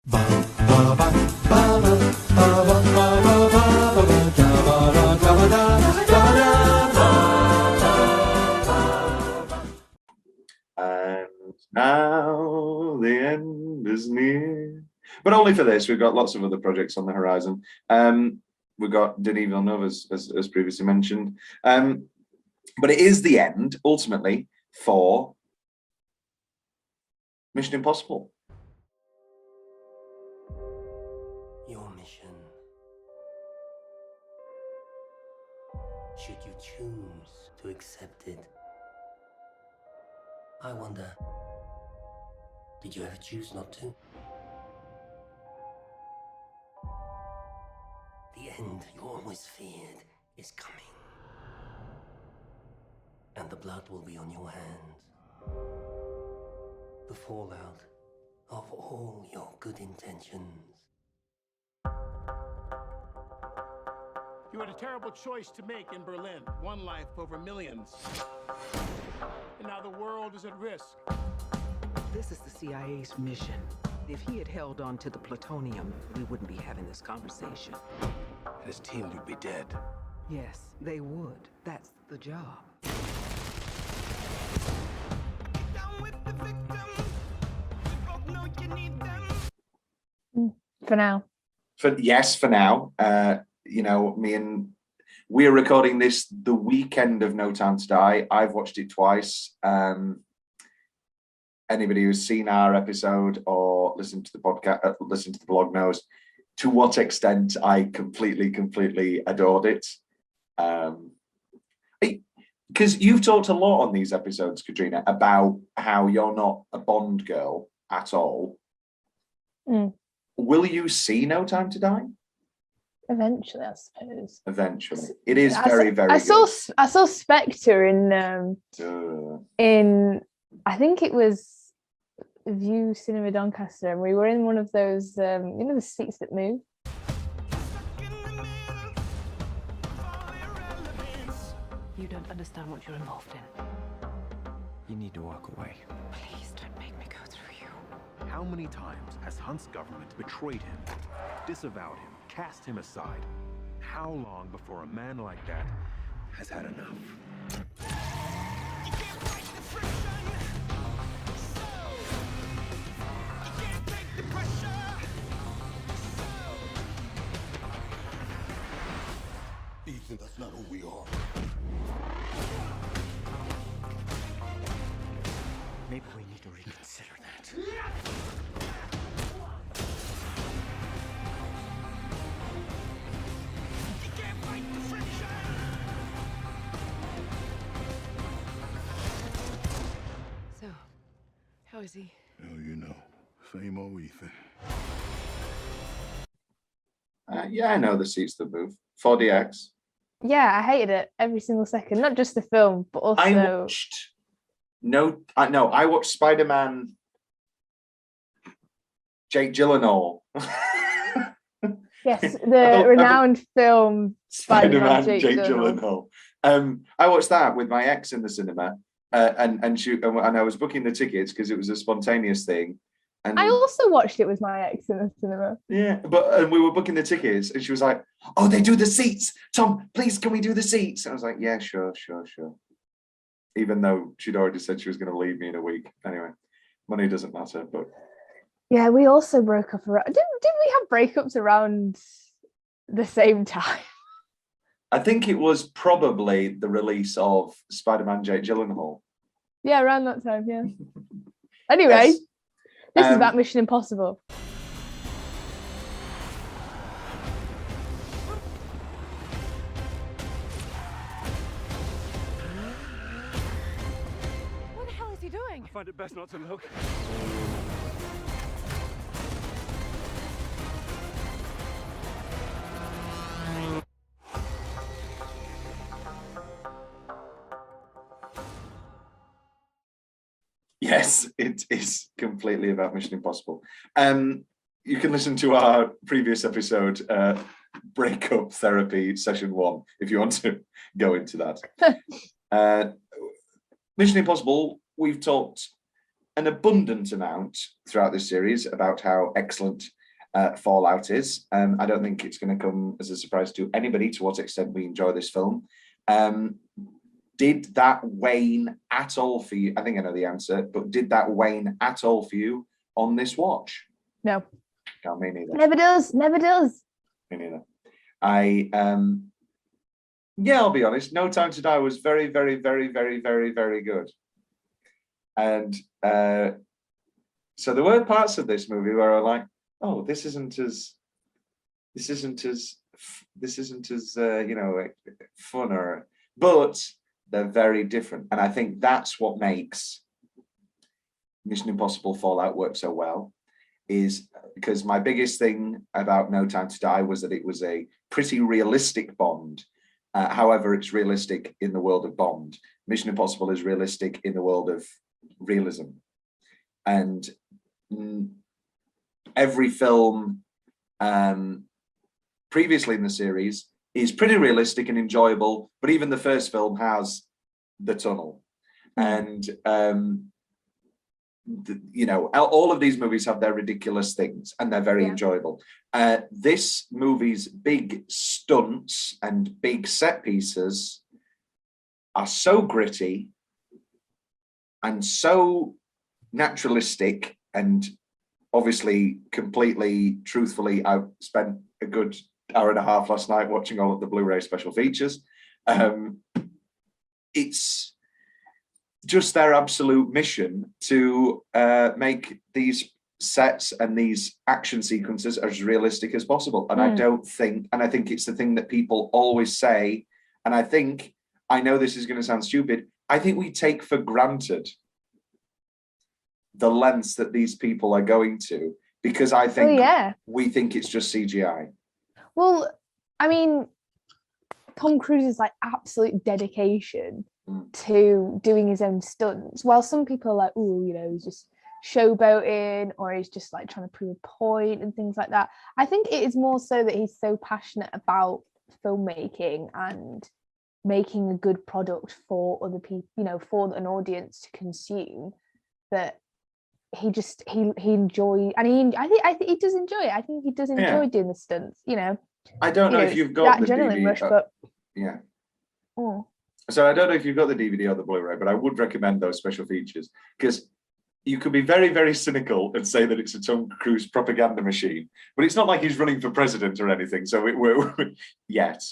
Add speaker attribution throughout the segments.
Speaker 1: And now the end is near. But only for this. We've got lots of other projects on the horizon. We've got Denis Villeneuve, as previously mentioned. But it is the end, ultimately, for Mission Impossible.
Speaker 2: Your mission. Should you choose to accept it? I wonder, did you ever choose not to? The end you always feared is coming. And the blood will be on your hands. The fallout of all your good intentions.
Speaker 3: You had a terrible choice to make in Berlin. One life over millions. And now the world is at risk.
Speaker 4: This is the CIA's mission. If he had held on to the plutonium, we wouldn't be having this conversation.
Speaker 3: His team would be dead.
Speaker 4: Yes, they would. That's the job.
Speaker 5: For now.
Speaker 1: For now. We're recording this the weekend of No Time to Die. I've watched it twice. Anybody who's seen our episode or listened to the podcast, listened to the blog knows to what extent I completely adored it. Because you've talked a lot on these episodes, Katrina, about how you're not a Bond girl at all. Will you see No Time to Die?
Speaker 5: Eventually, I suppose.
Speaker 1: Eventually, it is very good.
Speaker 5: I saw Spectre in I think it was View Cinema Doncaster, and we were in one of those the seats that move.
Speaker 4: You don't understand what you're involved in.
Speaker 6: You need to walk away.
Speaker 4: Please don't make me go through you.
Speaker 7: How many times has Hunt's government betrayed him, disavowed him, cast him aside? How long before a man like that has had enough?
Speaker 8: Ethan, that's not who we are.
Speaker 6: Maybe we need to reconsider that.
Speaker 4: So, how is he?
Speaker 8: Hell, same old Ethan.
Speaker 1: Yeah, I know the seats that move. 4DX.
Speaker 5: Yeah, I hated it every single second. Not just the film, but also.
Speaker 1: I watched Spider-Man. Jake Gyllenhaal.
Speaker 5: Yes, the renowned film
Speaker 1: Spider-Man Jake Gyllenhaal. I watched that with my ex in the cinema, and I was booking the tickets because it was a spontaneous thing. And
Speaker 5: I also watched it with my ex in the cinema.
Speaker 1: Yeah, but we were booking the tickets, and she was like, "Oh, they do the seats. Tom, please, can we do the seats?" I was like, "Yeah, sure." Even though she'd already said she was going to leave me in a week. Anyway, money doesn't matter. But
Speaker 5: yeah, we also broke up around. Didn't we have breakups around the same time?
Speaker 1: I think it was probably the release of Spider-Man Jake Gyllenhaal.
Speaker 5: Yeah, around that time. Yeah. Anyway. Yes. This is about Mission Impossible.
Speaker 4: What the hell is he doing?
Speaker 6: I find it best not to look.
Speaker 1: Yes, it is completely about Mission Impossible. You can listen to our previous episode, Breakup Therapy Session 1, if you want to go into that. Mission Impossible, we've talked an abundant amount throughout this series about how excellent Fallout is. I don't think it's going to come as a surprise to anybody to what extent we enjoy this film. Did that wane at all for you? I think I know the answer, but did that wane at all for you on this watch?
Speaker 5: No.
Speaker 1: No, me neither.
Speaker 5: Never does. Never does.
Speaker 1: Me neither. I'll be honest. No Time to Die was very, very, very, very, very, very good. And so there were parts of this movie where I was like, oh, this isn't as fun, but they're very different. And I think that's what makes Mission Impossible Fallout work so well, is because my biggest thing about No Time to Die was that it was a pretty realistic Bond. However, it's realistic in the world of Bond. Mission Impossible is realistic in the world of realism. And every film previously in the series is pretty realistic and enjoyable, but even the first film has the tunnel. And all of these movies have their ridiculous things and they're very enjoyable. This movie's big stunts and big set pieces are so gritty and so naturalistic, and obviously completely truthfully, I spent a good hour and a half last night watching all of the Blu-ray special features. It's just their absolute mission to make these sets and these action sequences as realistic as possible. And I think it's the thing that people always say, and I know this is going to sound stupid, I think we take for granted the lengths that these people are going to, because I think we think it's just CGI. Well,
Speaker 5: I mean, Tom Cruise's like absolute dedication to doing his own stunts, while some people are like, oh, he's just showboating, or he's just like trying to prove a point and things like that. I think it is more so that he's so passionate about filmmaking and making a good product for other people, for an audience to consume, that he enjoys, and I think he does enjoy it. I think he does enjoy doing the stunts,
Speaker 1: I don't know if you've got the
Speaker 5: adrenaline
Speaker 1: DVD,
Speaker 5: rush, but
Speaker 1: so I don't know if you've got the DVD or the Blu-ray, but I would recommend those special features, because you could be very, very cynical and say that it's a Tom Cruise propaganda machine, but it's not like he's running for president or anything. So we're yet.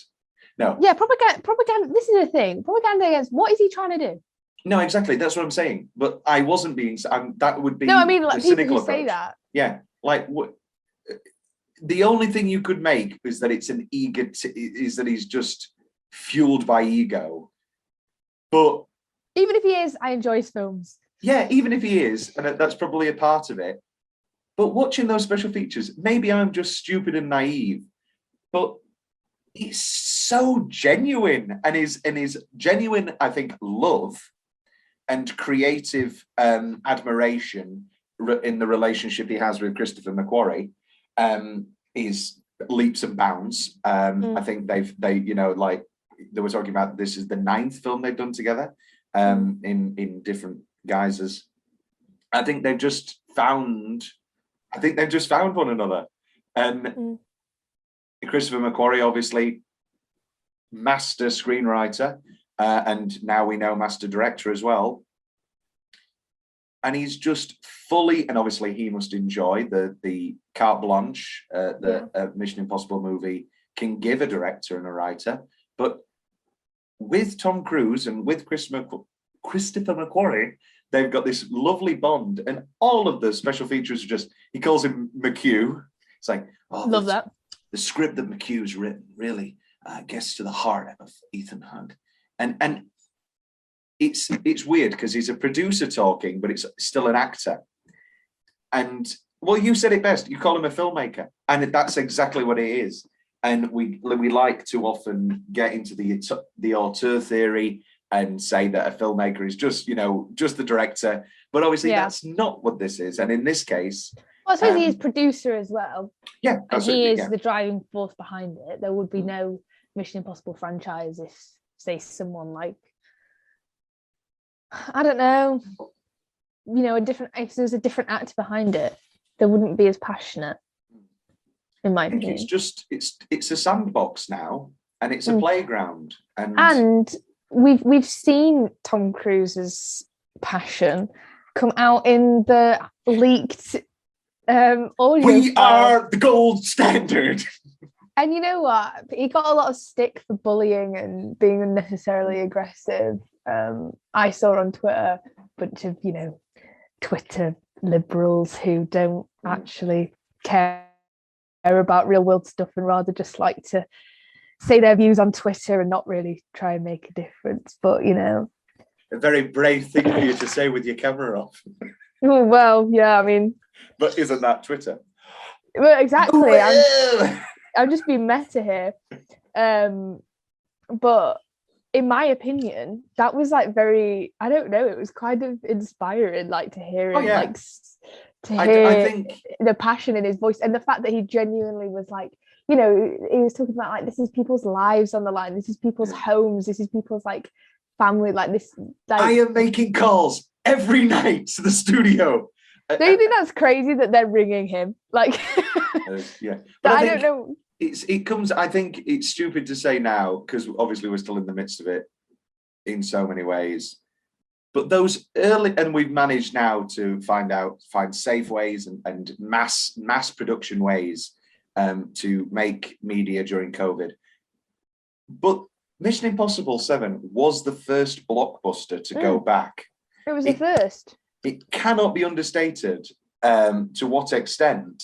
Speaker 1: No.
Speaker 5: Yeah, propaganda. This is the thing. Propaganda against what is he trying to do?
Speaker 1: No, exactly. That's what I'm saying. But I wasn't being. That would be.
Speaker 5: No, I mean, like,
Speaker 1: the cynical
Speaker 5: people
Speaker 1: approach.
Speaker 5: Say that.
Speaker 1: Yeah, like what? The only thing you could make is that it's an ego. Is that he's just fueled by ego. But
Speaker 5: even if he is, I enjoy his films.
Speaker 1: Yeah, even if he is, and that's probably a part of it. But watching those special features, maybe I'm just stupid and naive, but it's so genuine, and his genuine, I think, love and creative admiration in the relationship he has with Christopher McQuarrie is leaps and bounds. I think they were talking about, this is the 9th film they've done together in different guises. I think they've just found one another. And Christopher McQuarrie, obviously master screenwriter, and now we know master director as well. And he's just fully, and obviously he must enjoy the carte blanche that a Mission Impossible movie can give a director and a writer. But with Tom Cruise and with Christopher McQuarrie, they've got this lovely bond, and all of the special features are just, he calls him McHugh. It's like,
Speaker 5: love that.
Speaker 1: The script that McHugh's written really gets to the heart of Ethan Hunt. And it's weird because he's a producer talking, but it's still an actor. And well, you said it best. You call him a filmmaker, and that's exactly what he is. And we like to often get into the auteur theory and say that a filmmaker is just the director, but obviously that's not what this is. And in this case,
Speaker 5: well, I suppose he is producer as well.
Speaker 1: Yeah,
Speaker 5: and he is the driving force behind it. There would be no Mission Impossible franchise if, say, someone like, I don't know, you know, if there's a different act behind it, they wouldn't be as passionate, in my
Speaker 1: I think
Speaker 5: opinion.
Speaker 1: it's just it's a sandbox now, and it's a playground,
Speaker 5: and we've seen Tom Cruise's passion come out in the leaked audio.
Speaker 1: We
Speaker 5: file.
Speaker 1: are the gold standard.
Speaker 5: And you know what? He got a lot of stick for bullying and being unnecessarily aggressive. I saw on Twitter a bunch of, you know, Twitter liberals who don't actually care about real world stuff and rather just like to say their views on Twitter and not really try and make a difference. But, you know.
Speaker 1: A very brave thing for you to say with your camera off.
Speaker 5: Oh, well, yeah, I mean.
Speaker 1: But isn't that Twitter?
Speaker 5: Well, exactly.
Speaker 1: Well.
Speaker 5: I'm just being meta here. But in my opinion, that was like very, I don't know, it was kind of inspiring, like to hear him, like to hear
Speaker 1: I think
Speaker 5: the passion in his voice and the fact that he genuinely was like, you know, he was talking about like, this is people's lives on the line, this is people's homes, this is people's like family, like this. Like,
Speaker 1: I am making calls every night to the studio.
Speaker 5: Do you think that's crazy that they're ringing him? Like,
Speaker 1: yeah, but
Speaker 5: I don't know.
Speaker 1: It comes. I think it's stupid to say now because obviously we're still in the midst of it in so many ways. But those early, and we've managed now to find safe ways and mass production ways to make media during COVID. But Mission Impossible 7 was the first blockbuster to go back.
Speaker 5: It was the first.
Speaker 1: It cannot be understated to what extent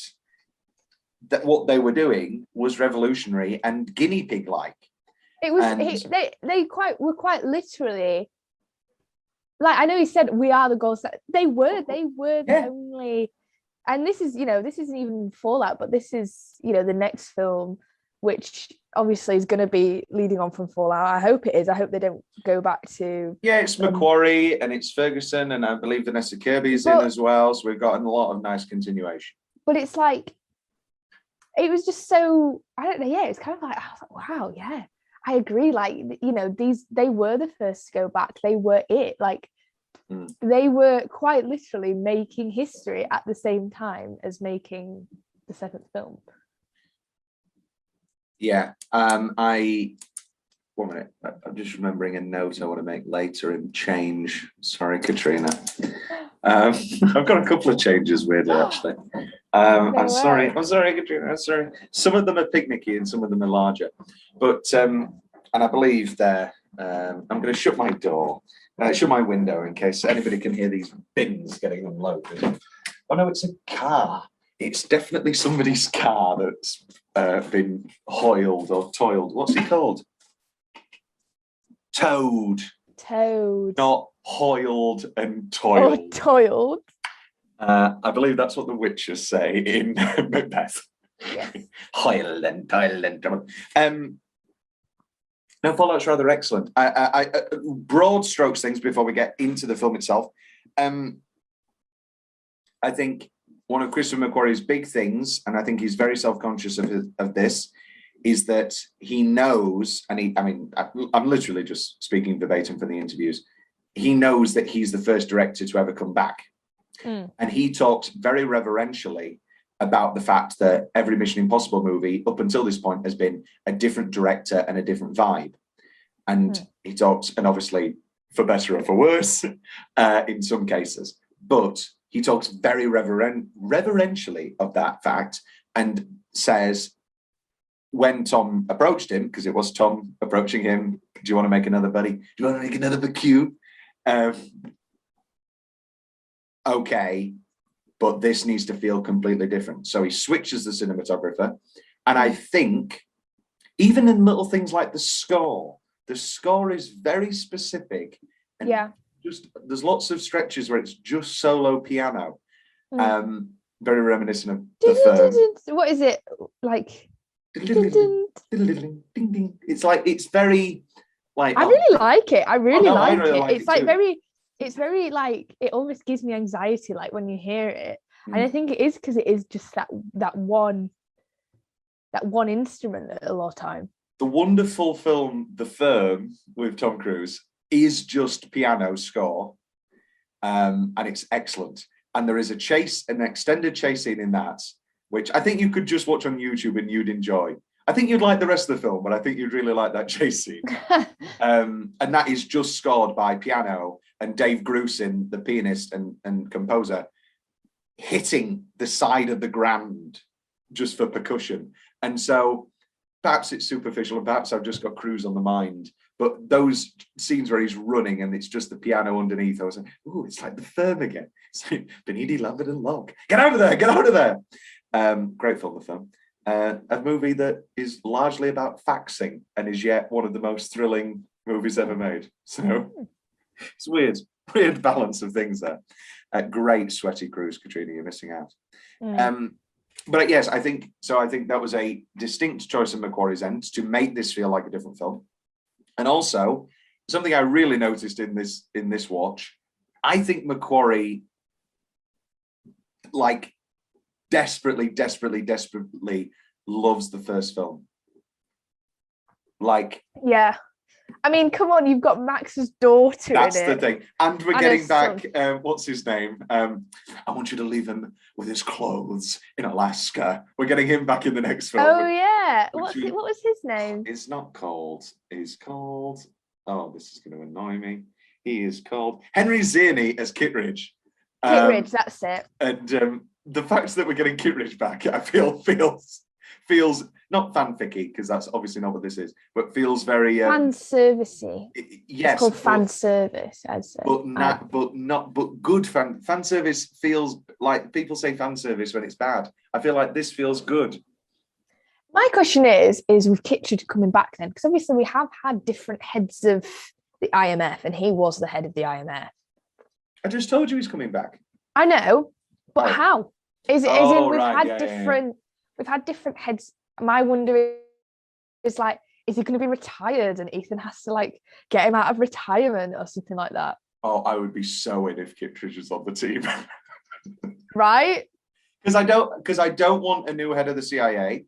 Speaker 1: that what they were doing was revolutionary and guinea pig like.
Speaker 5: It was they were quite literally, like, I know he said we are the gold standard. They were the only, and this is, you know, this isn't even Fallout, but this is, you know, the next film, which obviously is going to be leading on from Fallout. I hope it is. I hope they don't go back to.
Speaker 1: Yeah, it's Macquarie and it's Ferguson, and I believe Vanessa Kirby's in as well. So we've got a lot of nice continuation.
Speaker 5: But it's like, it was just so, I don't know. Yeah, it's kind of like, I was like, wow, yeah, I agree. Like, you know, they were the first to go back. They were it. Like, they were quite literally making history at the same time as making the seventh film.
Speaker 1: Yeah, one minute. I'm just remembering a note I want to make later in change. Sorry, Katrina. I've got a couple of changes weirdly, actually. I'm sorry, Katrina. I'm sorry. Some of them are picnicky and some of them are larger. But and I believe they're. I'm going to shut my door, shut my window in case anybody can hear these bins getting unloaded. Oh no, it's a car. It's definitely somebody's car that's been hoiled or toiled. What's he called? Towed. Not hoiled and toiled.
Speaker 5: Oh, toiled.
Speaker 1: I believe that's what the witches say in Macbeth.
Speaker 5: Yes.
Speaker 1: Hoiled and toiled and toiled. No, Fallout's rather excellent. I broad strokes things before we get into the film itself. I think one of Christopher McQuarrie's big things, and I think he's very self-conscious of this, is that he knows, and I'm literally just speaking verbatim for the interviews, he knows that he's the first director to ever come back. And he talked very reverentially about the fact that every Mission Impossible movie up until this point has been a different director and a different vibe. And he talks, and obviously for better or for worse in some cases, but he talks very reverentially of that fact and says, when Tom approached him, because it was Tom approaching him, do you want to make another buddy? Do you want to make another BQ? Okay, but this needs to feel completely different. So he switches the cinematographer. And I think even in little things like the score is very specific. And just there's lots of stretches where it's just solo piano. Very reminiscent of the film.
Speaker 5: What is it like?
Speaker 1: It's like, it's very like,
Speaker 5: I really like it. I really like it.
Speaker 1: It's like
Speaker 5: it's very like, it almost gives me anxiety like when you hear it. And I think it is because it is just that one instrument at a lot of time.
Speaker 1: The wonderful film The Firm with Tom Cruise is just piano score. and it's excellent. And there is an extended chase scene in that, which I think you could just watch on YouTube and you'd enjoy. I think you'd like the rest of the film, but I think you'd really like that chase scene. And that is just scored by piano and Dave Grusin, the pianist and composer, hitting the side of the Grand just for percussion. And so perhaps it's superficial and perhaps I've just got Cruise on the mind. But those scenes where he's running and it's just the piano underneath, I was like, oh, it's like The Firm again. It's like Benidi, Lambert and Locke. Get out of there, get out of there. Great film, The Firm. A movie that is largely about faxing and is yet one of the most thrilling movies ever made. So it's weird balance of things there. Great sweaty Cruise, Katrina, you're missing out. But yes, I think that was a distinct choice of Macquarie's end to make this feel like a different film. And also, something I really noticed in this watch, I think Macquarie like desperately loves the first film. Like,
Speaker 5: yeah. I mean, come on, you've got Max's daughter in it.
Speaker 1: That's the thing. And we're getting back, what's his name? I want you to leave him with his clothes in Alaska. We're getting him back in the next film.
Speaker 5: Oh, yeah. What was his name?
Speaker 1: It's not called. He's called, oh, this is going to annoy me. He is called Henry Zierney as Kittredge.
Speaker 5: Kittredge, that's it.
Speaker 1: And the fact that we're getting Kittredge back, I feel feels not fanficky, because that's obviously not what this is, but feels very
Speaker 5: fan servicey.
Speaker 1: Yes,
Speaker 5: it's called fan service, I'd say.
Speaker 1: But good fan service feels like people say fan service when it's bad. I feel like this feels good.
Speaker 5: My question is with Kittredge coming back then, because obviously we have had different heads of the IMF, and he was the head of the IMF.
Speaker 1: I just told you he's coming back.
Speaker 5: I know, but how? We've had different heads. My wonder is like, is he going to be retired and Ethan has to like get him out of retirement or something like that?
Speaker 1: Oh, I would be so in if Kittredge was on the team.
Speaker 5: Right?
Speaker 1: Because I don't want a new head of the CIA.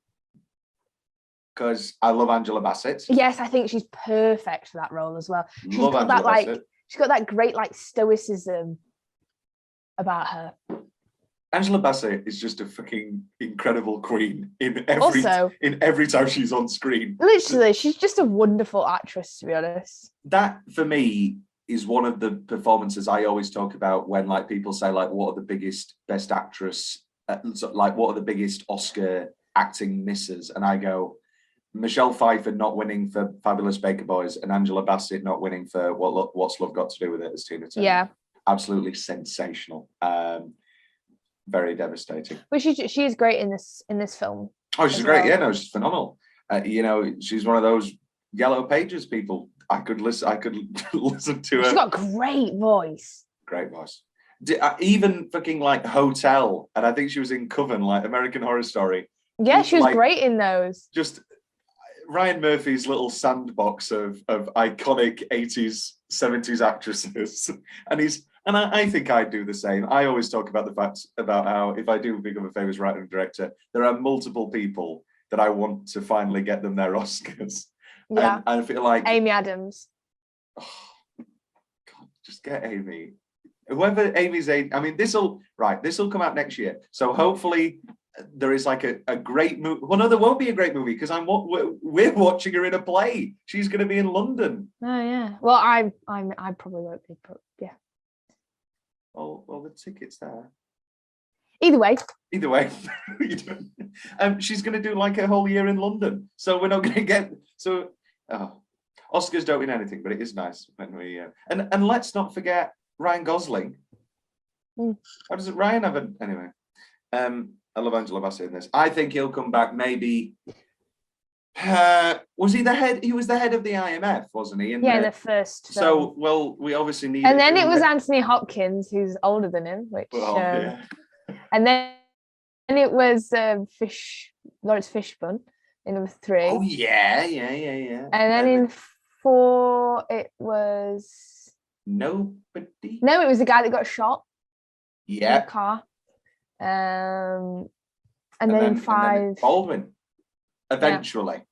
Speaker 1: Because I love Angela Bassett.
Speaker 5: Yes, I think she's perfect for that role as well. She's got that great like stoicism about her.
Speaker 1: Angela Bassett is just a fucking incredible queen in every time she's on screen.
Speaker 5: Literally, she's just a wonderful actress, to be honest.
Speaker 1: That for me is one of the performances I always talk about when like people say like, what are the biggest best actress, like what are the biggest Oscar acting misses? And I go, Michelle Pfeiffer not winning for Fabulous Baker Boys and Angela Bassett not winning for What's Love Got to Do with It as Tina Turner. Yeah, absolutely sensational. Very devastating.
Speaker 5: But she is great in this film.
Speaker 1: Oh, she's great. Well. Yeah, no, she's phenomenal. She's one of those Yellow Pages people. I could listen to her.
Speaker 5: She's got a great voice.
Speaker 1: Great voice. Even fucking like Hotel, and I think she was in Coven, like American Horror Story.
Speaker 5: Yeah, she was like, great in those.
Speaker 1: Just Ryan Murphy's little sandbox of iconic 80s, 70s actresses, and I think I'd do the same. I always talk about the fact about how if I do become a famous writer and director, there are multiple people that I want to finally get them their Oscars. Yeah, and I feel like
Speaker 5: Amy Adams.
Speaker 1: Oh, God, just get Amy. Whoever Amy's age. I mean, this will come out next year. So hopefully there is like a great movie. Well, no, there won't be a great movie because we're watching her in a play. She's going to be in London.
Speaker 5: Oh yeah. Well, I probably won't be. But yeah.
Speaker 1: Well, the ticket's there.
Speaker 5: Either way.
Speaker 1: She's going to do like a whole year in London. So we're not going to get Oscars don't mean anything, but it is nice when we and let's not forget Ryan Gosling. How does Ryan have a anyway? I love Angela Bassett in this. I think he'll come back. Maybe was he the head? He was the head of the IMF, wasn't he?
Speaker 5: In the first.
Speaker 1: So well, we obviously need.
Speaker 5: And then it was Anthony Hopkins, who's older than him, which. Yeah. And then it was Lawrence Fishburne in number 3.
Speaker 1: Oh yeah.
Speaker 5: And then in 4 it was
Speaker 1: nobody.
Speaker 5: No, it was the guy that got shot.
Speaker 1: Yeah.
Speaker 5: In the car. And then in 5
Speaker 1: Baldwin. Eventually.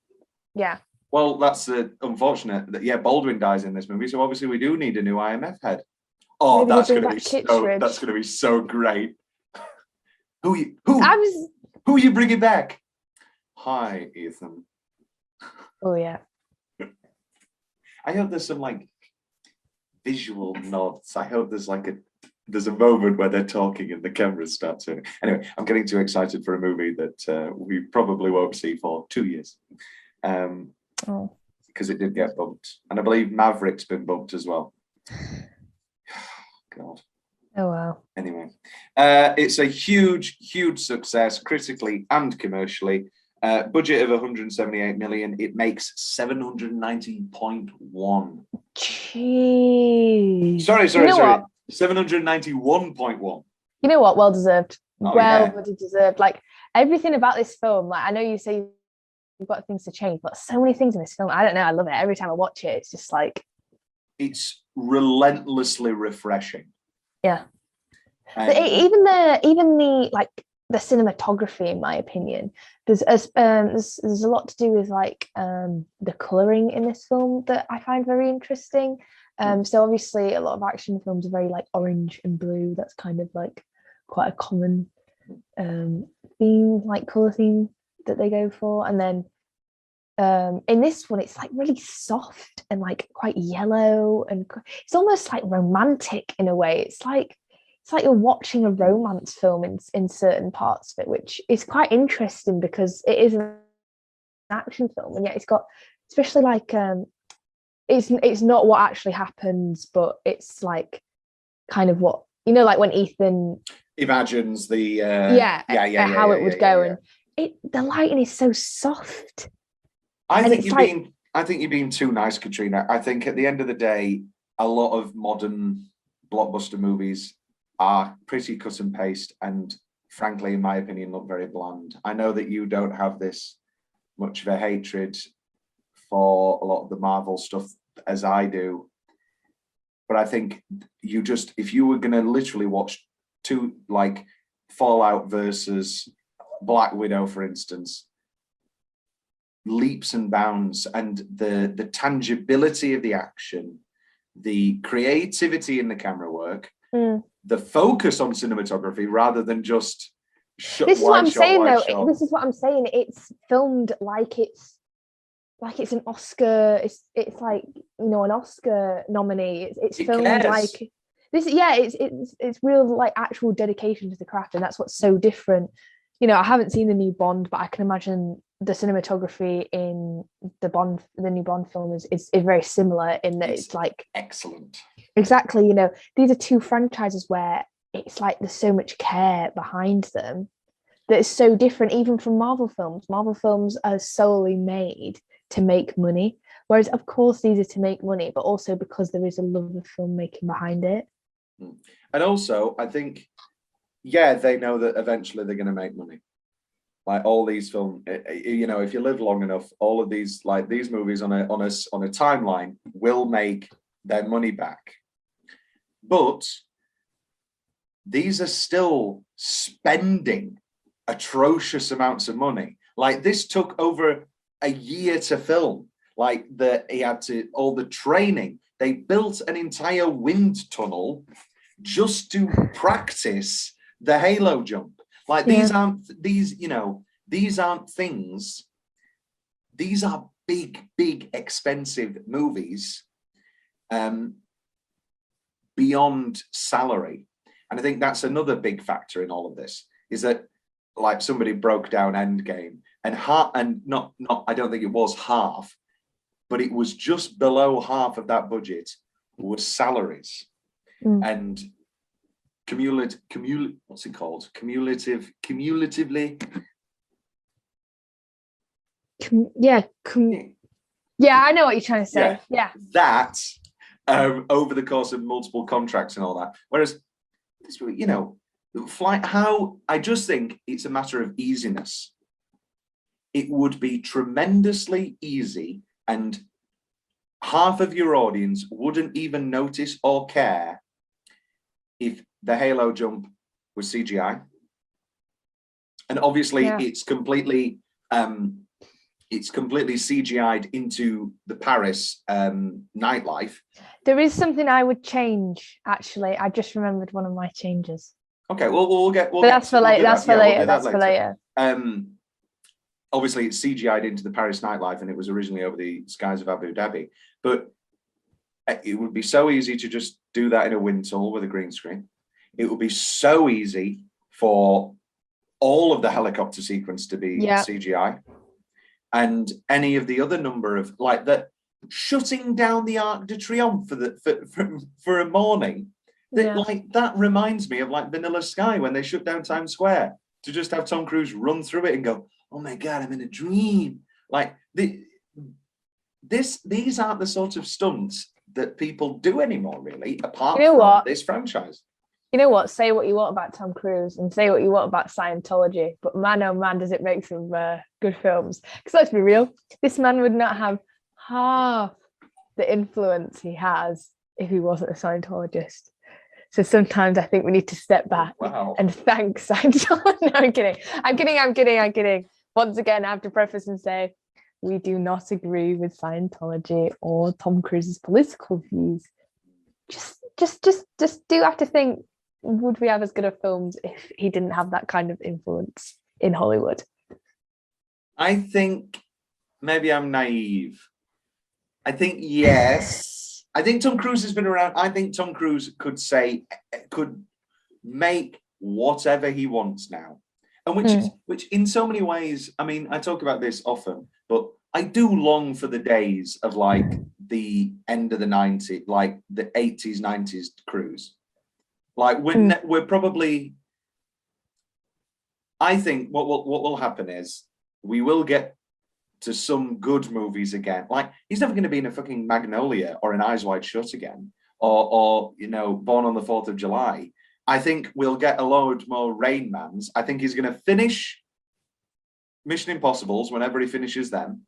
Speaker 5: Yeah.
Speaker 1: Well, that's unfortunate that Baldwin dies in this movie. So obviously we do need a new IMF head. Oh,
Speaker 5: Maybe
Speaker 1: that's
Speaker 5: they
Speaker 1: gonna
Speaker 5: bring
Speaker 1: be
Speaker 5: back
Speaker 1: so.
Speaker 5: Kittredge.
Speaker 1: That's gonna be so great. Who
Speaker 5: I was.
Speaker 1: are you bringing back? Hi, Ethan.
Speaker 5: Oh yeah.
Speaker 1: I hope there's some like visual nods. I hope there's like a moment where they're talking and the cameras start turning. Anyway, I'm getting too excited for a movie that we probably won't see for 2 years. Because it did get bumped. And I believe Maverick's been bumped as well. God.
Speaker 5: Oh wow.
Speaker 1: Anyway, it's a huge, huge success critically and commercially. Budget of 178 million. It makes 790.1.
Speaker 5: Jeez.
Speaker 1: Sorry.
Speaker 5: You know what?
Speaker 1: 791.1.
Speaker 5: You know what? Well deserved.
Speaker 1: Oh,
Speaker 5: well
Speaker 1: yeah.
Speaker 5: deserved. Like everything about this film. Like I know you say you've got things to change, but so many things in this film. I don't know. I love it. Every time I watch it, it's just like
Speaker 1: It's relentlessly refreshing.
Speaker 5: yeah.
Speaker 1: And
Speaker 5: Even the like the cinematography, in my opinion, there's a lot to do with like the coloring in this film that I find very interesting. So obviously a lot of action films are very like orange and blue. That's kind of like quite a common theme, like color theme that they go for. And then in this one, it's like really soft and like quite yellow, and it's almost like romantic in a way. It's like you're watching a romance film in certain parts of it, which is quite interesting because it is an action film, and yet it's got, especially like it's not what actually happens, but it's like kind of what, you know, like when Ethan
Speaker 1: imagines the
Speaker 5: how it would go, and the lighting is so soft.
Speaker 1: I think you're being too nice, Katrina. I think at the end of the day, a lot of modern blockbuster movies are pretty cut and paste, and frankly, in my opinion, look very bland. I know that you don't have this much of a hatred for a lot of the Marvel stuff as I do, but I think if you were going to literally watch two, like Fallout versus Black Widow, for instance, leaps and bounds, and the tangibility of the action, the creativity in the camera work, the focus on cinematography rather than just
Speaker 5: this is what I'm saying though. This is what I'm saying. It's filmed like it's an Oscar. It's like, you know, an Oscar nominee. It's filmed like this. Yeah, it's real like actual dedication to the craft, and that's what's so different. You know, I haven't seen the new Bond, but I can imagine the cinematography in the new Bond film is very similar in that it's like
Speaker 1: excellent. Exactly.
Speaker 5: You know, these are two franchises where it's like there's so much care behind them that is so different even from Marvel films. Marvel films are solely made to make money, whereas of course these are to make money, but also because there is a love of filmmaking behind it.
Speaker 1: And also, I think, they know that eventually they're going to make money. Like all these films, you know, if you live long enough, all of these, like these movies on a timeline will make their money back. But these are still spending atrocious amounts of money. Like this took over a year to film. Like he had to, all the training. They built an entire wind tunnel just to practice the halo jump. Like these aren't things. These are big, expensive movies beyond salary. And I think that's another big factor in all of this, is that like somebody broke down Endgame and not I don't think it was half, but it was just below half of that budget was salaries and cumulatively.
Speaker 5: I know what you're trying to say.
Speaker 1: That over the course of multiple contracts and all that. Whereas this, you know, I just think it's a matter of easiness. It would be tremendously easy, and half of your audience wouldn't even notice or care if the halo jump was CGI. And obviously it's completely it's completely CGI'd into the Paris nightlife.
Speaker 5: There is something I would change, actually. I just remembered one of my changes.
Speaker 1: Okay, well, we'll get.
Speaker 5: But that's for later. That's for later. That's for later.
Speaker 1: Obviously, it's CGI'd into the Paris nightlife, and it was originally over the skies of Abu Dhabi. But it would be so easy to just do that in a wind tunnel with a green screen. It would be so easy for all of the helicopter sequence to be CGI, and any of the other number of like that shutting down the Arc de Triomphe for a morning. Like that reminds me of like Vanilla Sky when they shut down Times Square, to just have Tom Cruise run through it and go, "Oh my God, I'm in a dream." Like these aren't the sort of stunts that people do anymore, really, apart from this franchise.
Speaker 5: You know what? Say what you want about Tom Cruise and say what you want about Scientology, but man, oh man, does it make some good films. Because let's be real, this man would not have half the influence he has if he wasn't a Scientologist. So sometimes I think we need to step back and thank Scientology. No, I'm kidding. Once again, I have to preface and say, we do not agree with Scientology or Tom Cruise's political views. Just do have to think, would we have as good of films if he didn't have that kind of influence in Hollywood?
Speaker 1: I think maybe I'm naive. I think yes. I think Tom Cruise has been around. I think Tom Cruise could make whatever he wants now. And which in so many ways, I mean, I talk about this often, but I do long for the days of like the end of the 90s, like the 80s, 90s Cruise. Like we're probably, I think what will happen is we will get to some good movies again. Like he's never going to be in a fucking Magnolia or an Eyes Wide Shut again, or you know, Born on the 4th of July. I think we'll get a load more Rain Mans. I think he's going to finish Mission Impossibles whenever he finishes them.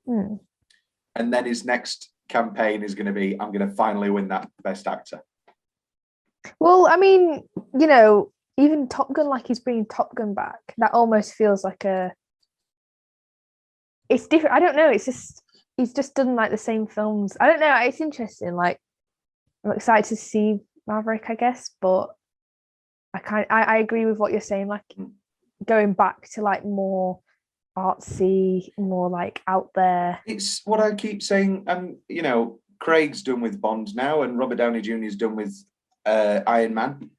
Speaker 1: And then his next campaign is going to be, I'm going to finally win that Best Actor.
Speaker 5: Well, I mean, you know, even Top Gun, like he's bringing Top Gun back, that almost feels like it's different. I don't know. It's just, he's just done like the same films. I don't know. It's interesting. Like, I'm excited to see Maverick, I guess, but I agree with what you're saying. Like going back to like more artsy, more like out there.
Speaker 1: It's what I keep saying. You know, Craig's done with Bond now, and Robert Downey Jr. is done with Iron Man.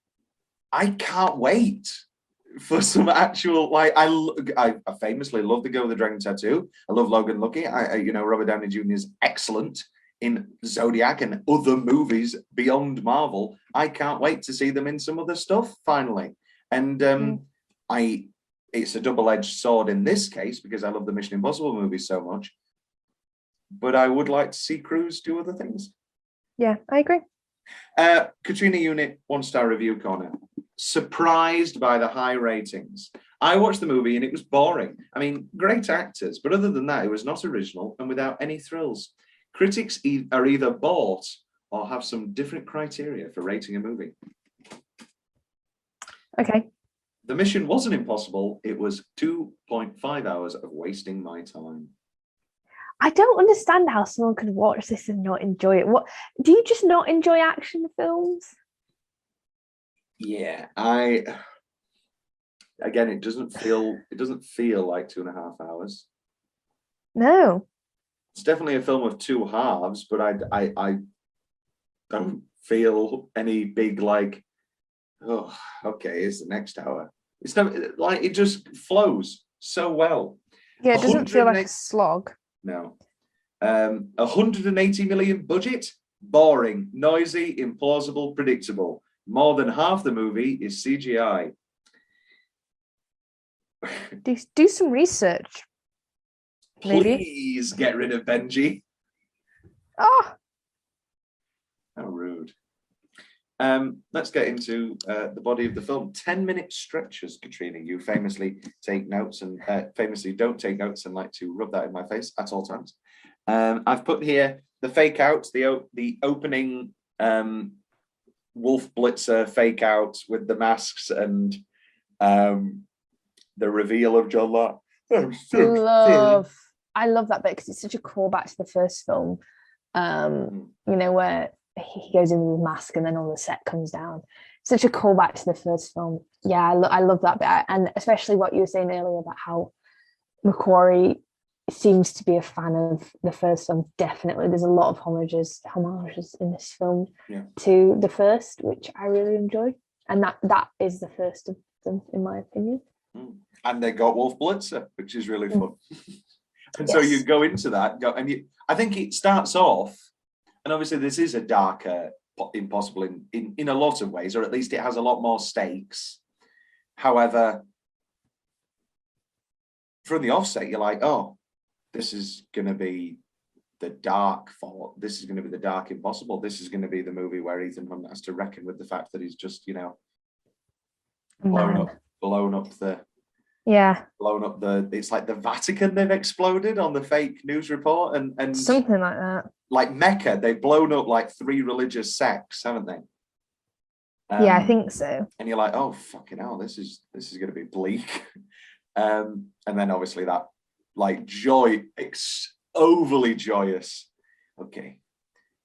Speaker 1: I can't wait for some actual like. I famously love the girl with the dragon tattoo. I love Logan Lucky. You know, Robert Downey Jr. is excellent in Zodiac and other movies beyond Marvel. I can't wait to see them in some other stuff finally. And it's a double-edged sword in this case because I love the Mission Impossible movies so much. But I would like to see Cruise do other things.
Speaker 5: Yeah, I agree.
Speaker 1: Katrina Unit 1-star review corner. Surprised by the high ratings. I watched the movie and it was boring. I mean, great actors, but other than that, it was not original and without any thrills. Critics are either bought or have some different criteria for rating a movie.
Speaker 5: Okay.
Speaker 1: The mission wasn't impossible. It was 2.5 hours of wasting my time.
Speaker 5: I don't understand how someone could watch this and not enjoy it. What do you just not enjoy action films?
Speaker 1: Yeah, again, it doesn't feel like 2.5 hours.
Speaker 5: No.
Speaker 1: It's definitely a film of two halves, but I don't feel any big like, oh, okay, it's the next hour. It's never like it just flows so well.
Speaker 5: Yeah, it doesn't feel like a slog.
Speaker 1: No. 180 million budget, boring, noisy, implausible, predictable. More than half the movie is CGI.
Speaker 5: Do some research. Maybe.
Speaker 1: Please get rid of Benji.
Speaker 5: Oh,
Speaker 1: how rude. Let's get into the body of the film. 10-minute stretches, Katrina. You famously take notes and famously don't take notes and like to rub that in my face at all times. I've put here the fake out, the opening Wolf Blitzer fake out with the masks and the reveal of John Locke.
Speaker 5: love I love that bit because it's such a callback to the first film. You know, where he goes in with his mask and then all the set comes down. Such a callback to the first film. Yeah, I love that bit, and especially what you were saying earlier about how Macquarie seems to be a fan of the first film. Definitely, there's a lot of homages in this film to the first, which I really enjoy, and that is the first of them, in my opinion.
Speaker 1: And they got Wolf Blitzer, which is really fun. And so you go into that, I think it starts off, and obviously this is a darker Impossible in a lot of ways, or at least it has a lot more stakes. However, from the offset, you're like, oh, this is going to be the dark fault. This is going to be the dark Impossible. This is going to be the movie where Ethan Hunt has to reckon with the fact that he's just, you know, blown up the. It's like the Vatican they've exploded on the fake news report, and
Speaker 5: something like that.
Speaker 1: Like Mecca, they've blown up like 3 religious sects, haven't they?
Speaker 5: Yeah, I think so.
Speaker 1: And you're like, oh fucking hell, this is going to be bleak. And then obviously that like joy, overly joyous. Okay,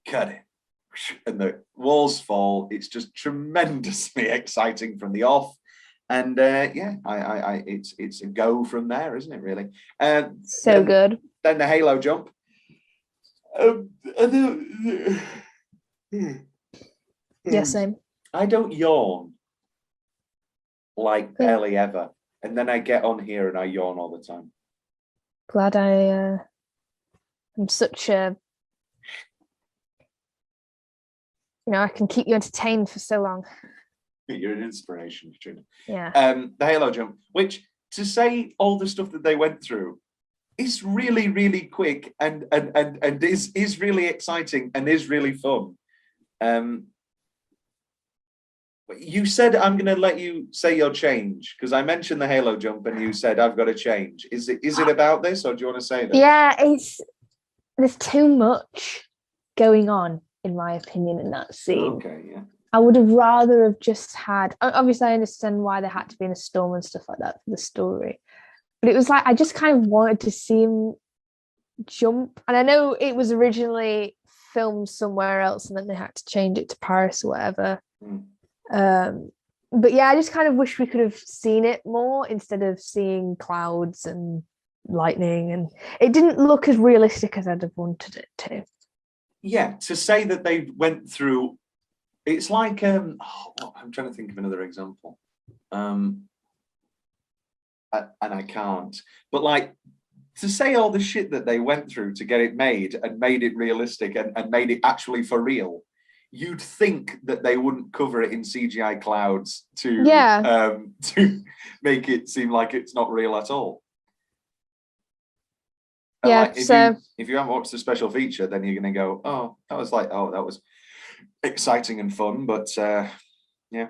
Speaker 1: cut it, and the walls fall. It's just tremendously exciting from the off. And it's a go from there, isn't it? Really,
Speaker 5: so good.
Speaker 1: Then the Halo jump.
Speaker 5: Yeah, same.
Speaker 1: I don't yawn like barely ever, and then I get on here and I yawn all the time.
Speaker 5: Glad I'm such a, I can keep you entertained for so long.
Speaker 1: You're an inspiration, Katrina.
Speaker 5: Yeah.
Speaker 1: The Halo jump, which, to say all the stuff that they went through, is really, really quick and is really exciting and is really fun. You said I'm going to let you say your change because I mentioned the Halo jump and you said I've got to change. Is it about this, or do you want to say that?
Speaker 5: Yeah, there's too much going on, in my opinion, in that scene.
Speaker 1: Okay, yeah.
Speaker 5: I would have rather have just had, obviously I understand why they had to be in a storm and stuff like that for the story, but it was like I just kind of wanted to see him jump. And I know it was originally filmed somewhere else and then they had to change it to Paris or whatever. But yeah, I just kind of wish we could have seen it more instead of seeing clouds and lightning, and it didn't look as realistic as I'd have wanted it to.
Speaker 1: Yeah, to say that they went through, it's like I'm trying to think of another example, and I can't. But like, to say all the shit that they went through to get it made and made it realistic and made it actually for real, you'd think that they wouldn't cover it in CGI clouds to make it seem like it's not real at all. And
Speaker 5: yeah.
Speaker 1: like, if you haven't watched the special feature, then you're going to go, oh, that was exciting and fun, but yeah.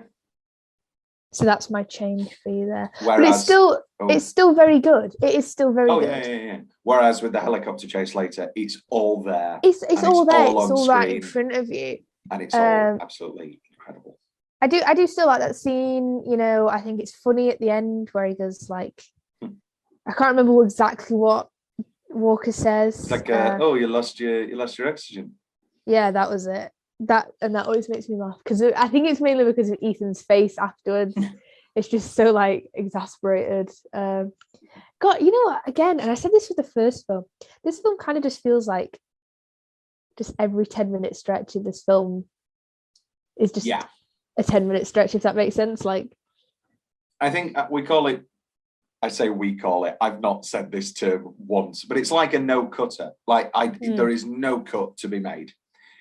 Speaker 5: So that's my change for you there.
Speaker 1: Whereas,
Speaker 5: but it's still very good. It is still very good.
Speaker 1: Yeah. Whereas with the helicopter chase later, it's all there.
Speaker 5: It's all there. It's all right in
Speaker 1: screen,
Speaker 5: front of you.
Speaker 1: and it's all absolutely incredible.
Speaker 5: I do still like that scene. I think it's funny at the end where he goes like, I can't remember exactly what Walker says.
Speaker 1: It's like, you lost your oxygen.
Speaker 5: Yeah, that was it. That always makes me laugh because I think it's mainly because of Ethan's face afterwards. It's just so like exasperated. God, you know what? Again, and I said this with the first film. This film kind of just feels like just every 10-minute stretch of this film is just a 10-minute stretch, if that makes sense. Like,
Speaker 1: I think we call it. I say we call it. I've not said this term once, but it's like a no cutter. Like there is no cut to be made.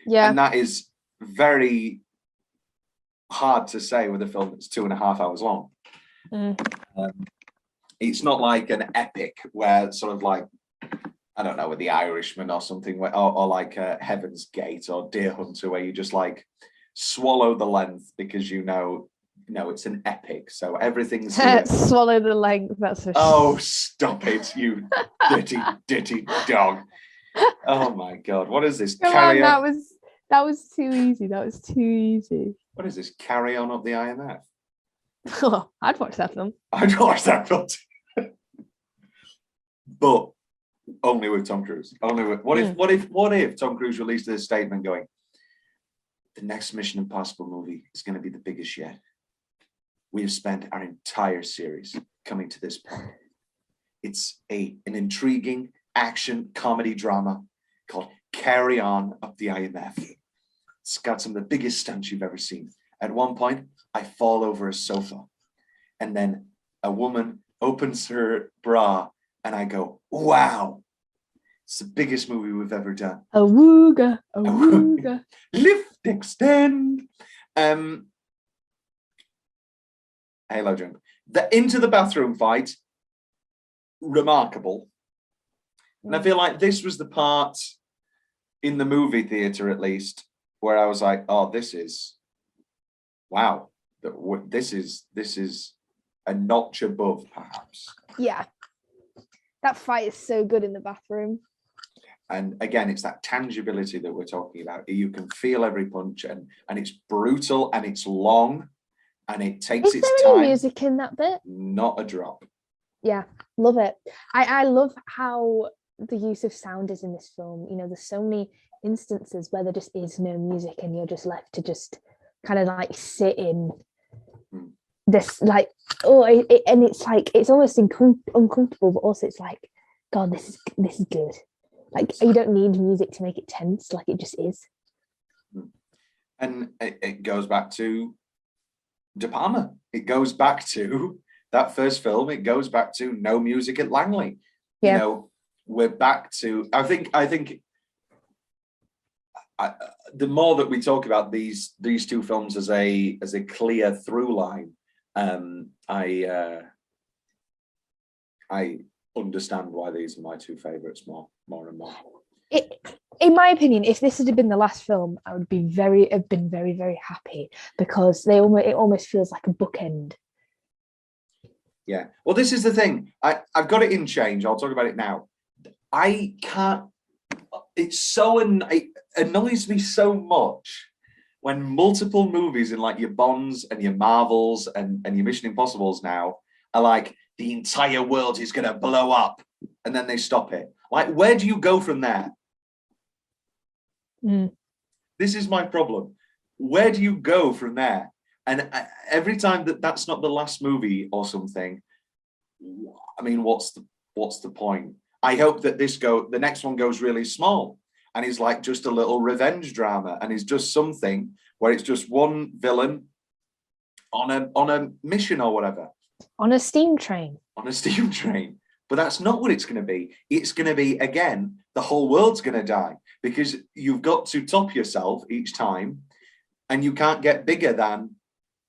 Speaker 1: Yeah, and that is very hard to say with a film that's 2.5 hours long. It's not like an epic where sort of like, I don't know, with The Irishman or something, or like Heaven's Gate or Deer Hunter, where you just like swallow the length because it's an epic, so everything's here.
Speaker 5: Swallow the length. That's for
Speaker 1: oh, stop it, you dirty dog. Oh my God, what is this?
Speaker 5: Carry on, that was too easy. That was too easy.
Speaker 1: What is this? Carry On Up the IMF?
Speaker 5: Oh, I'd watch that film.
Speaker 1: I'd watch that film too. But only with Tom Cruise. Only with what if Tom Cruise released this statement going, the next Mission Impossible movie is going to be the biggest yet. We have spent our entire series coming to this point. It's an intriguing action comedy drama called Carry On Up the IMF. It's got some of the biggest stunts you've ever seen. At one point, I fall over a sofa, and then a woman opens her bra, and I go, wow, it's the biggest movie we've ever done.
Speaker 5: Awooga, awooga.
Speaker 1: Lift, extend. Halo jump. The into the bathroom fight, remarkable. And I feel like this was the part in the movie theater, at least, where I was like, oh, this is, wow. This is a notch above, perhaps.
Speaker 5: Yeah. That fight is so good in the bathroom.
Speaker 1: And again, it's that tangibility that we're talking about. You can feel every punch, and it's brutal, and it's long, and it takes its time.
Speaker 5: Is there any music in that bit?
Speaker 1: Not a drop.
Speaker 5: Yeah, love it. I love how the use of sound is in this film. You know, there's so many instances where there just is no music, and you're just left to just kind of like sit in this, like, and it's like, it's almost uncomfortable, but also it's like, God, this is good. Like, you don't need music to make it tense, like it just is.
Speaker 1: And it goes back to De Palma. It goes back to that first film. It goes back to no music at Langley.
Speaker 5: Yeah.
Speaker 1: You know, we're back to, I think the more that we talk about these two films as a clear through line, I understand why these are my two favorites more and more.
Speaker 5: In my opinion, if this had been the last film, I would have been very, very happy, because it almost feels like a bookend.
Speaker 1: Yeah. Well, this is the thing. I've got it in change. I'll talk about it now. I can't. It's so it annoys me so much when multiple movies in like your Bonds and your Marvels and your Mission Impossibles now are like, the entire world is going to blow up, and then they stop it. Like, where do you go from there? This is my problem. Where do you go from there? And every time that's not the last movie or something, I mean, what's the point? I hope that the next one goes really small, and is like just a little revenge drama, and is just something where it's just one villain on a mission or whatever.
Speaker 5: On a steam train. But that's not what it's going to be. It's going to be, again, the whole world's going to die, because you've got to top yourself each time, and you can't get bigger than,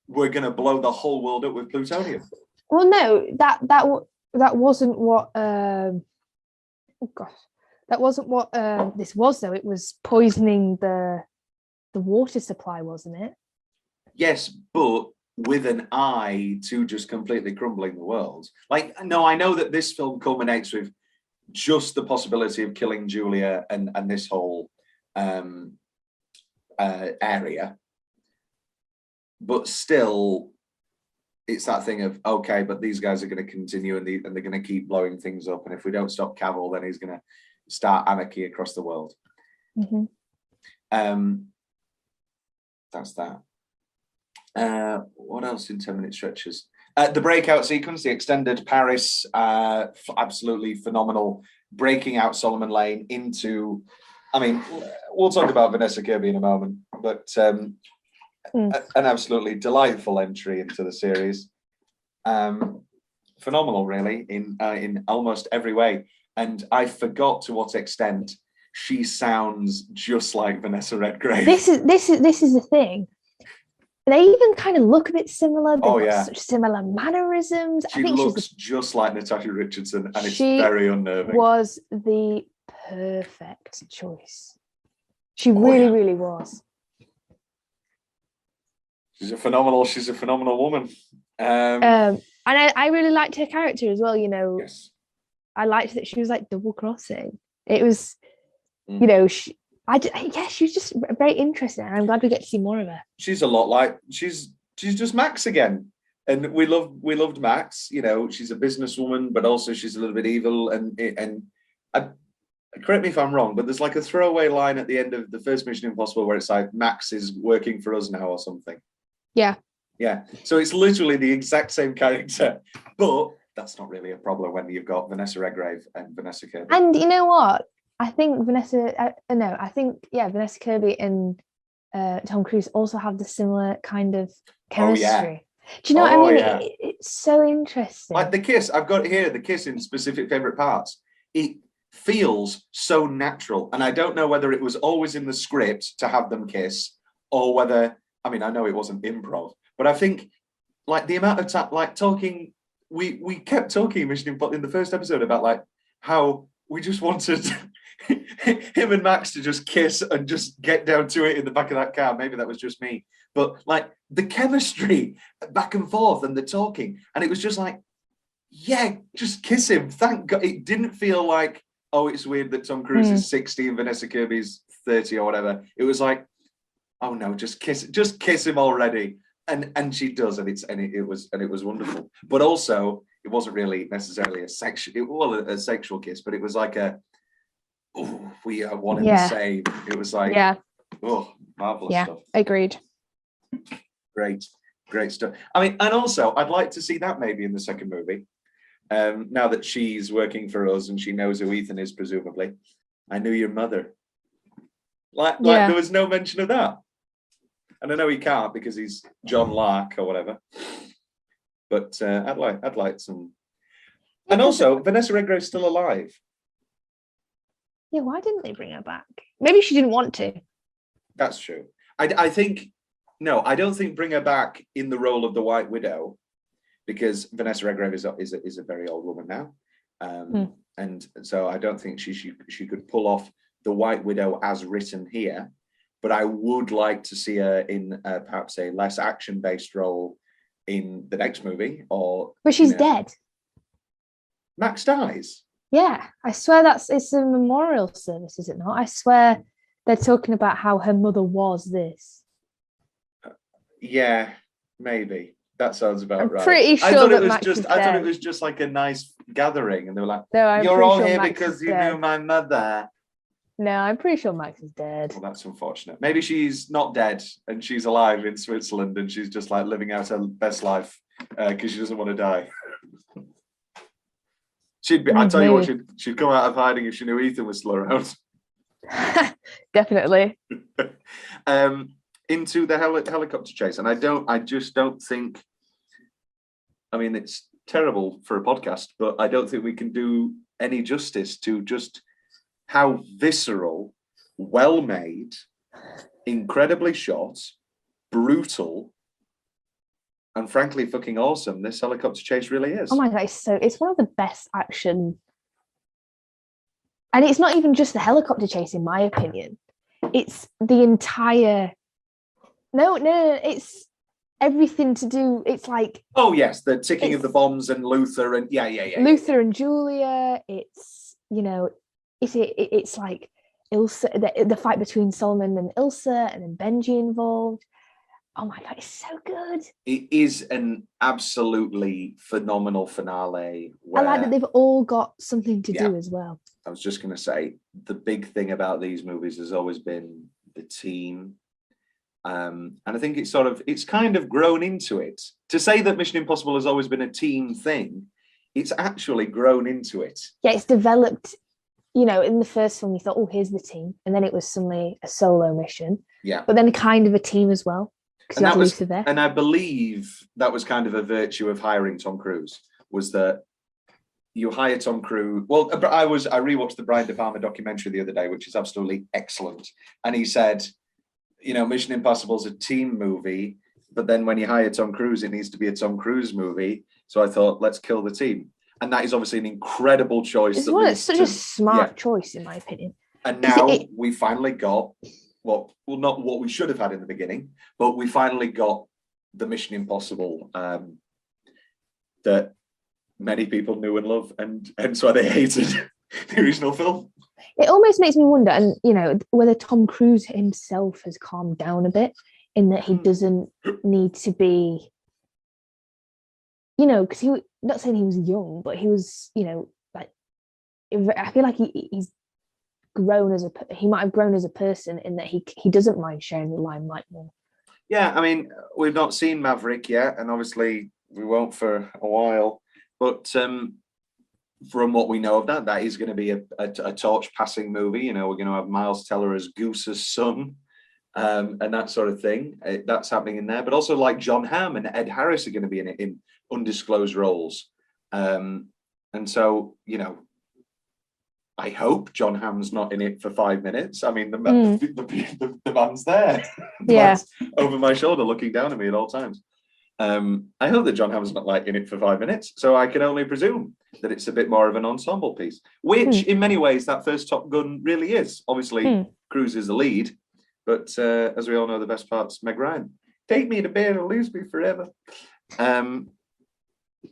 Speaker 5: we're going to blow the whole world up with plutonium. Well, no, that wasn't what. Oh gosh, that wasn't what this was, though. It was poisoning the water supply, wasn't it? Yes,
Speaker 1: but with an eye to just completely crumbling the world. Like, no, I know that this film culminates with just the possibility of killing Julia and this whole area. But still, it's that thing of, okay, but these guys are going to continue, and they're going to keep blowing things up. And if we don't stop Cavill, then he's going to start anarchy across the world. That's that. What else in 10-minute stretches? The breakout sequence, the extended Paris, absolutely phenomenal, breaking out Solomon Lane into, I mean, we'll talk about Vanessa Kirby in a moment, but an absolutely delightful entry into the series. Phenomenal, really, in almost every way. And I forgot to what extent she sounds just like Vanessa Redgrave.
Speaker 5: This is the thing. They even kind of look a bit similar. They've got such similar mannerisms.
Speaker 1: She looks just like Natasha Richardson, and it's very unnerving.
Speaker 5: Was the perfect choice. She really was.
Speaker 1: She's a phenomenal woman.
Speaker 5: And I really liked her character as well. You know,
Speaker 1: yes.
Speaker 5: I liked that she was like double crossing. It was, you know, she was just very interesting, and I'm glad we get to see more of her.
Speaker 1: She's a lot like she's just Max again, and we loved Max. You know, she's a businesswoman, but also she's a little bit evil, and correct me if I'm wrong, but there's like a throwaway line at the end of the first Mission Impossible where it's like Max is working for us now or something.
Speaker 5: Yeah.
Speaker 1: Yeah. So it's literally the exact same character, but that's not really a problem when you've got Vanessa Redgrave and Vanessa Kirby.
Speaker 5: And you know what? I think Vanessa Kirby and Tom Cruise also have the similar kind of chemistry. Do you know what I mean?
Speaker 1: Yeah.
Speaker 5: It's so interesting.
Speaker 1: Like the kiss, I've got it here, the kiss in specific favorite parts. It feels so natural. And I don't know whether it was always in the script to have them kiss or whether, I mean, I know it wasn't improv, but I think like the amount of time, like talking, we kept talking in the first episode about like how we just wanted him and Max to just kiss and just get down to it in the back of that car. Maybe that was just me, but like the chemistry back and forth and the talking, and it was just like, yeah, just kiss him. Thank God. It didn't feel like, oh, it's weird that Tom Cruise is 60 and Vanessa Kirby's 30 or whatever. It was like, oh no, just kiss him already. And she does, and it was wonderful. But also, it wasn't really necessarily a sexual kiss, but it was like we are one and the same. It was like, marvelous stuff.
Speaker 5: Agreed.
Speaker 1: Great stuff. I mean, and also, I'd like to see that maybe in the second movie. Now that she's working for us and she knows who Ethan is, presumably. I knew your mother. Like there was no mention of that. And I know he can't because he's John Lark or whatever. But I'd like some. And also, Vanessa Redgrave's still alive.
Speaker 5: Yeah, why didn't they bring her back? Maybe she didn't want to.
Speaker 1: That's true. I think no, I don't think bring her back in the role of the White Widow, because Vanessa Redgrave is a very old woman now, and so I don't think she could pull off the White Widow as written here. But I would like to see her in perhaps a less action-based role in the next movie, or.
Speaker 5: But she's dead.
Speaker 1: Max dies.
Speaker 5: Yeah, I swear it's a memorial service, is it not? I swear they're talking about how her mother was this.
Speaker 1: Yeah, maybe. That sounds about right.
Speaker 5: I'm pretty sure
Speaker 1: I thought
Speaker 5: it
Speaker 1: was just like a nice gathering, and they were like,
Speaker 5: no,
Speaker 1: "You're all here because you knew my mother."
Speaker 5: No, I'm pretty sure Max is dead.
Speaker 1: Well, that's unfortunate. Maybe she's not dead and she's alive in Switzerland, and she's just like living out her best life because she doesn't want to die. She'd be. I tell you what, she'd come out of hiding if she knew Ethan was still around.
Speaker 5: Definitely.
Speaker 1: Into the helicopter chase, and I just don't think. I mean, it's terrible for a podcast, but I don't think we can do any justice to just how visceral, well made, incredibly shot, brutal, and frankly fucking awesome this helicopter chase really is.
Speaker 5: Oh my god, it's one of the best action. And it's not even just the helicopter chase, in my opinion. It's the entire no, it's everything to do. It's like,
Speaker 1: oh yes, the ticking of the bombs and Luther and yeah.
Speaker 5: Luther and Julia. It's, you know, it's like Ilsa, the fight between Solomon and Ilsa, and then Benji involved. Oh my god, it's so good.
Speaker 1: It is an absolutely phenomenal finale.
Speaker 5: I like that they've all got something to do as well.
Speaker 1: I was just going to say, the big thing about these movies has always been the team. And I think it's kind of grown into it. To say that Mission Impossible has always been a team thing, it's actually grown into it.
Speaker 5: Yeah, it's developed. You know, in the first film, you thought, oh, here's the team. And then it was suddenly a solo mission.
Speaker 1: Yeah.
Speaker 5: But then kind of a team as well.
Speaker 1: And I believe that was kind of a virtue of hiring Tom Cruise, was that you hire Tom Cruise. Well, I rewatched the Brian De Palma documentary the other day, which is absolutely excellent. And he said, you know, Mission Impossible is a team movie, but then when you hire Tom Cruise, it needs to be a Tom Cruise movie. So I thought, let's kill the team. And that is obviously an incredible choice.
Speaker 5: It's such a smart choice, in my opinion.
Speaker 1: And now we finally got well, not what we should have had in the beginning, but we finally got the Mission Impossible that many people knew and loved, and hence why they hated the original film.
Speaker 5: It almost makes me wonder, and you know, whether Tom Cruise himself has calmed down a bit in that he doesn't need to be, you know, because not saying he was young, but he was, you know, like I feel like he's grown he might have grown as a person in that he doesn't mind sharing the limelight more.
Speaker 1: Yeah, I mean, we've not seen Maverick yet, and obviously we won't for a while. But from what we know of that is going to be a torch passing movie. You know, we're going to have Miles Teller as Goose's son, and that sort of thing. That's happening in there. But also, like, John Hamm and Ed Harris are going to be in it in undisclosed roles. And so, you know, I hope John Hamm's not in it for 5 minutes. I mean, the man's there. The man's over my shoulder looking down at me at all times. I hope that John Hamm's not like in it for 5 minutes. So I can only presume that it's a bit more of an ensemble piece, which in many ways that first Top Gun really is. Obviously, Cruise is the lead, but as we all know, the best part's Meg Ryan. Take me to bed or lose me forever.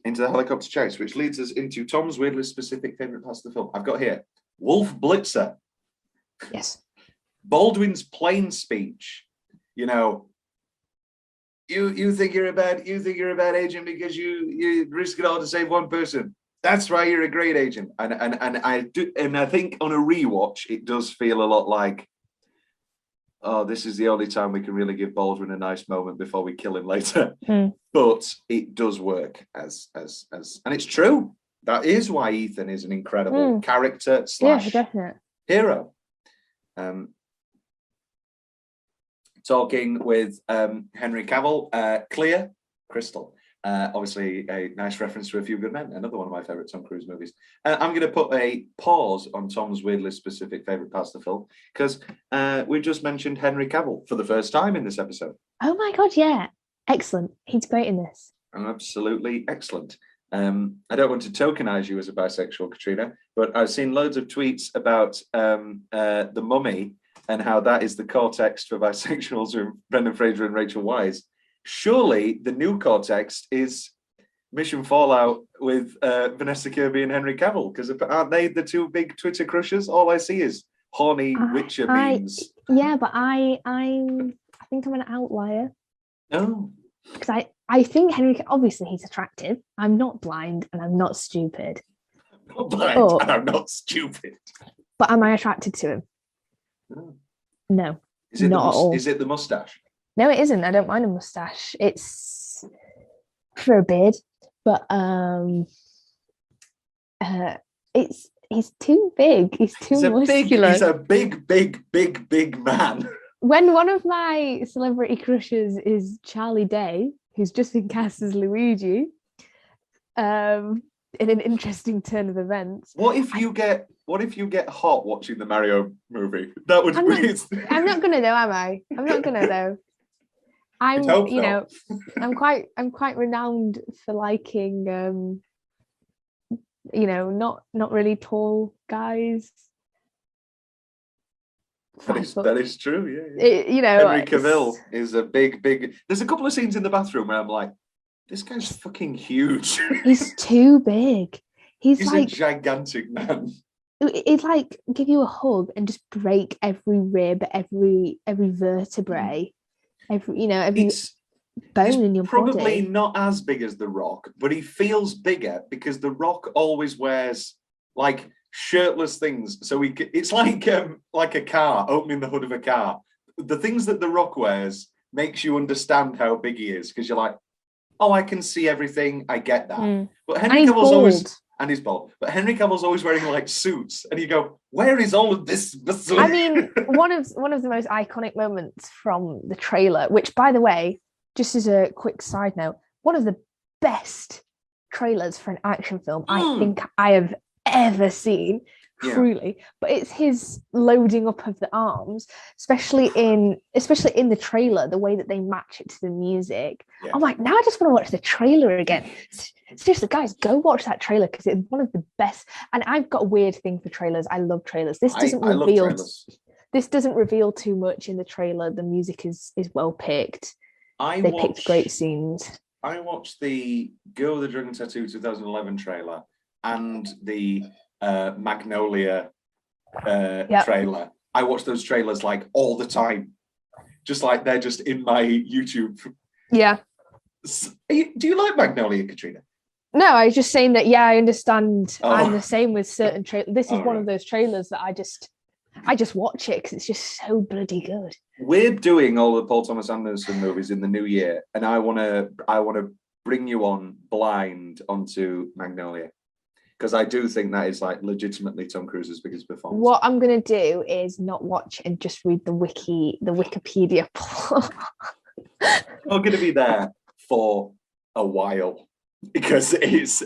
Speaker 1: Into the helicopter chase, which leads us into Tom's weirdly specific favourite parts of the film. I've got here Wolf Blitzer.
Speaker 5: Yes.
Speaker 1: Baldwin's plane speech. You know, you think you're a bad agent because you risk it all to save one person. That's why you're a great agent. And I think on a rewatch, it does feel a lot like, oh, this is the only time we can really give Baldwin a nice moment before we kill him later. But it does work as and it's true. That is why Ethan is an incredible character / hero. Talking with Henry Cavill, Clear Crystal. Obviously, a nice reference to A Few Good Men, another one of my favourite Tom Cruise movies. I'm going to put a pause on Tom's weirdly specific favourite parts of the film because we just mentioned Henry Cavill for the first time in this episode.
Speaker 5: Oh my God, yeah. Excellent. He's great in this.
Speaker 1: Absolutely excellent. I don't want to tokenize you as a bisexual, Katrina, but I've seen loads of tweets about The Mummy and how that is the core text for bisexuals with Brendan Fraser and Rachel Weisz. Surely the new core text is Mission Fallout with Vanessa Kirby and Henry Cavill, because aren't they the two big Twitter crushes? All I see is horny Witcher memes.
Speaker 5: Yeah, but I think I'm an outlier.
Speaker 1: No.
Speaker 5: Because I think Henry, obviously he's attractive. I'm not blind and I'm not stupid.
Speaker 1: I'm not blind and I'm not stupid.
Speaker 5: But am I attracted to him? No.
Speaker 1: Is it
Speaker 5: not at all.
Speaker 1: Is it the mustache?
Speaker 5: No, it isn't. I don't mind a mustache. It's for a beard, but he's too big. He's too muscular.
Speaker 1: He's a big man.
Speaker 5: When one of my celebrity crushes is Charlie Day, who's just been cast as Luigi, in an interesting turn of events.
Speaker 1: What if you get hot watching the Mario movie? That would be.
Speaker 5: I'm not gonna know, am I? I'm not gonna know. I'm quite renowned for liking not really tall guys.
Speaker 1: That is true, yeah. Henry Cavill is a big. There's a couple of scenes in the bathroom where I'm like, this guy's fucking huge.
Speaker 5: He's too big. He's like
Speaker 1: a gigantic man.
Speaker 5: It's like give you a hug and just break every rib, every vertebrae, every bone in your body.
Speaker 1: Probably not as big as The Rock, but he feels bigger because The Rock always wears like shirtless things. So it's like a car, opening the hood of a car. The things that The Rock wears makes you understand how big he is because you're like, oh, I can see everything. I get that. But Henry Cavill's always. And he's bald. But Henry Cavill's always wearing like suits. And you go, where is all of this?
Speaker 5: I mean, one of the most iconic moments from the trailer, which, by the way, just as a quick side note, one of the best trailers for an action film I think I have ever seen, truly. But it's his loading up of the arms, especially in the trailer, the way that they match it to the music. Yeah. I'm like, now I just want to watch the trailer again. Seriously, guys, go watch that trailer because it's one of the best. And I've got a weird thing for trailers. I love trailers. This doesn't reveal. This doesn't reveal too much in the trailer. The music is well picked. They picked great scenes.
Speaker 1: I watched the Girl with the Dragon Tattoo 2011 trailer and the Magnolia trailer. I watch those trailers like all the time, just like they're just in my YouTube.
Speaker 5: Yeah.
Speaker 1: Do you like Magnolia, Katrina?
Speaker 5: No, I was just saying that. Yeah, I understand.
Speaker 1: Oh.
Speaker 5: I'm the same with certain trailers. This is
Speaker 1: Oh,
Speaker 5: one
Speaker 1: right.
Speaker 5: of those trailers that I just watch it because it's just so bloody good.
Speaker 1: We're doing all the Paul Thomas Anderson movies in the new year, and I wanna bring you on blind onto Magnolia, because I do think that is like legitimately Tom Cruise's biggest performance.
Speaker 5: What I'm gonna do is not watch and just read the Wikipedia plot.
Speaker 1: I'm going to be there for a while because it's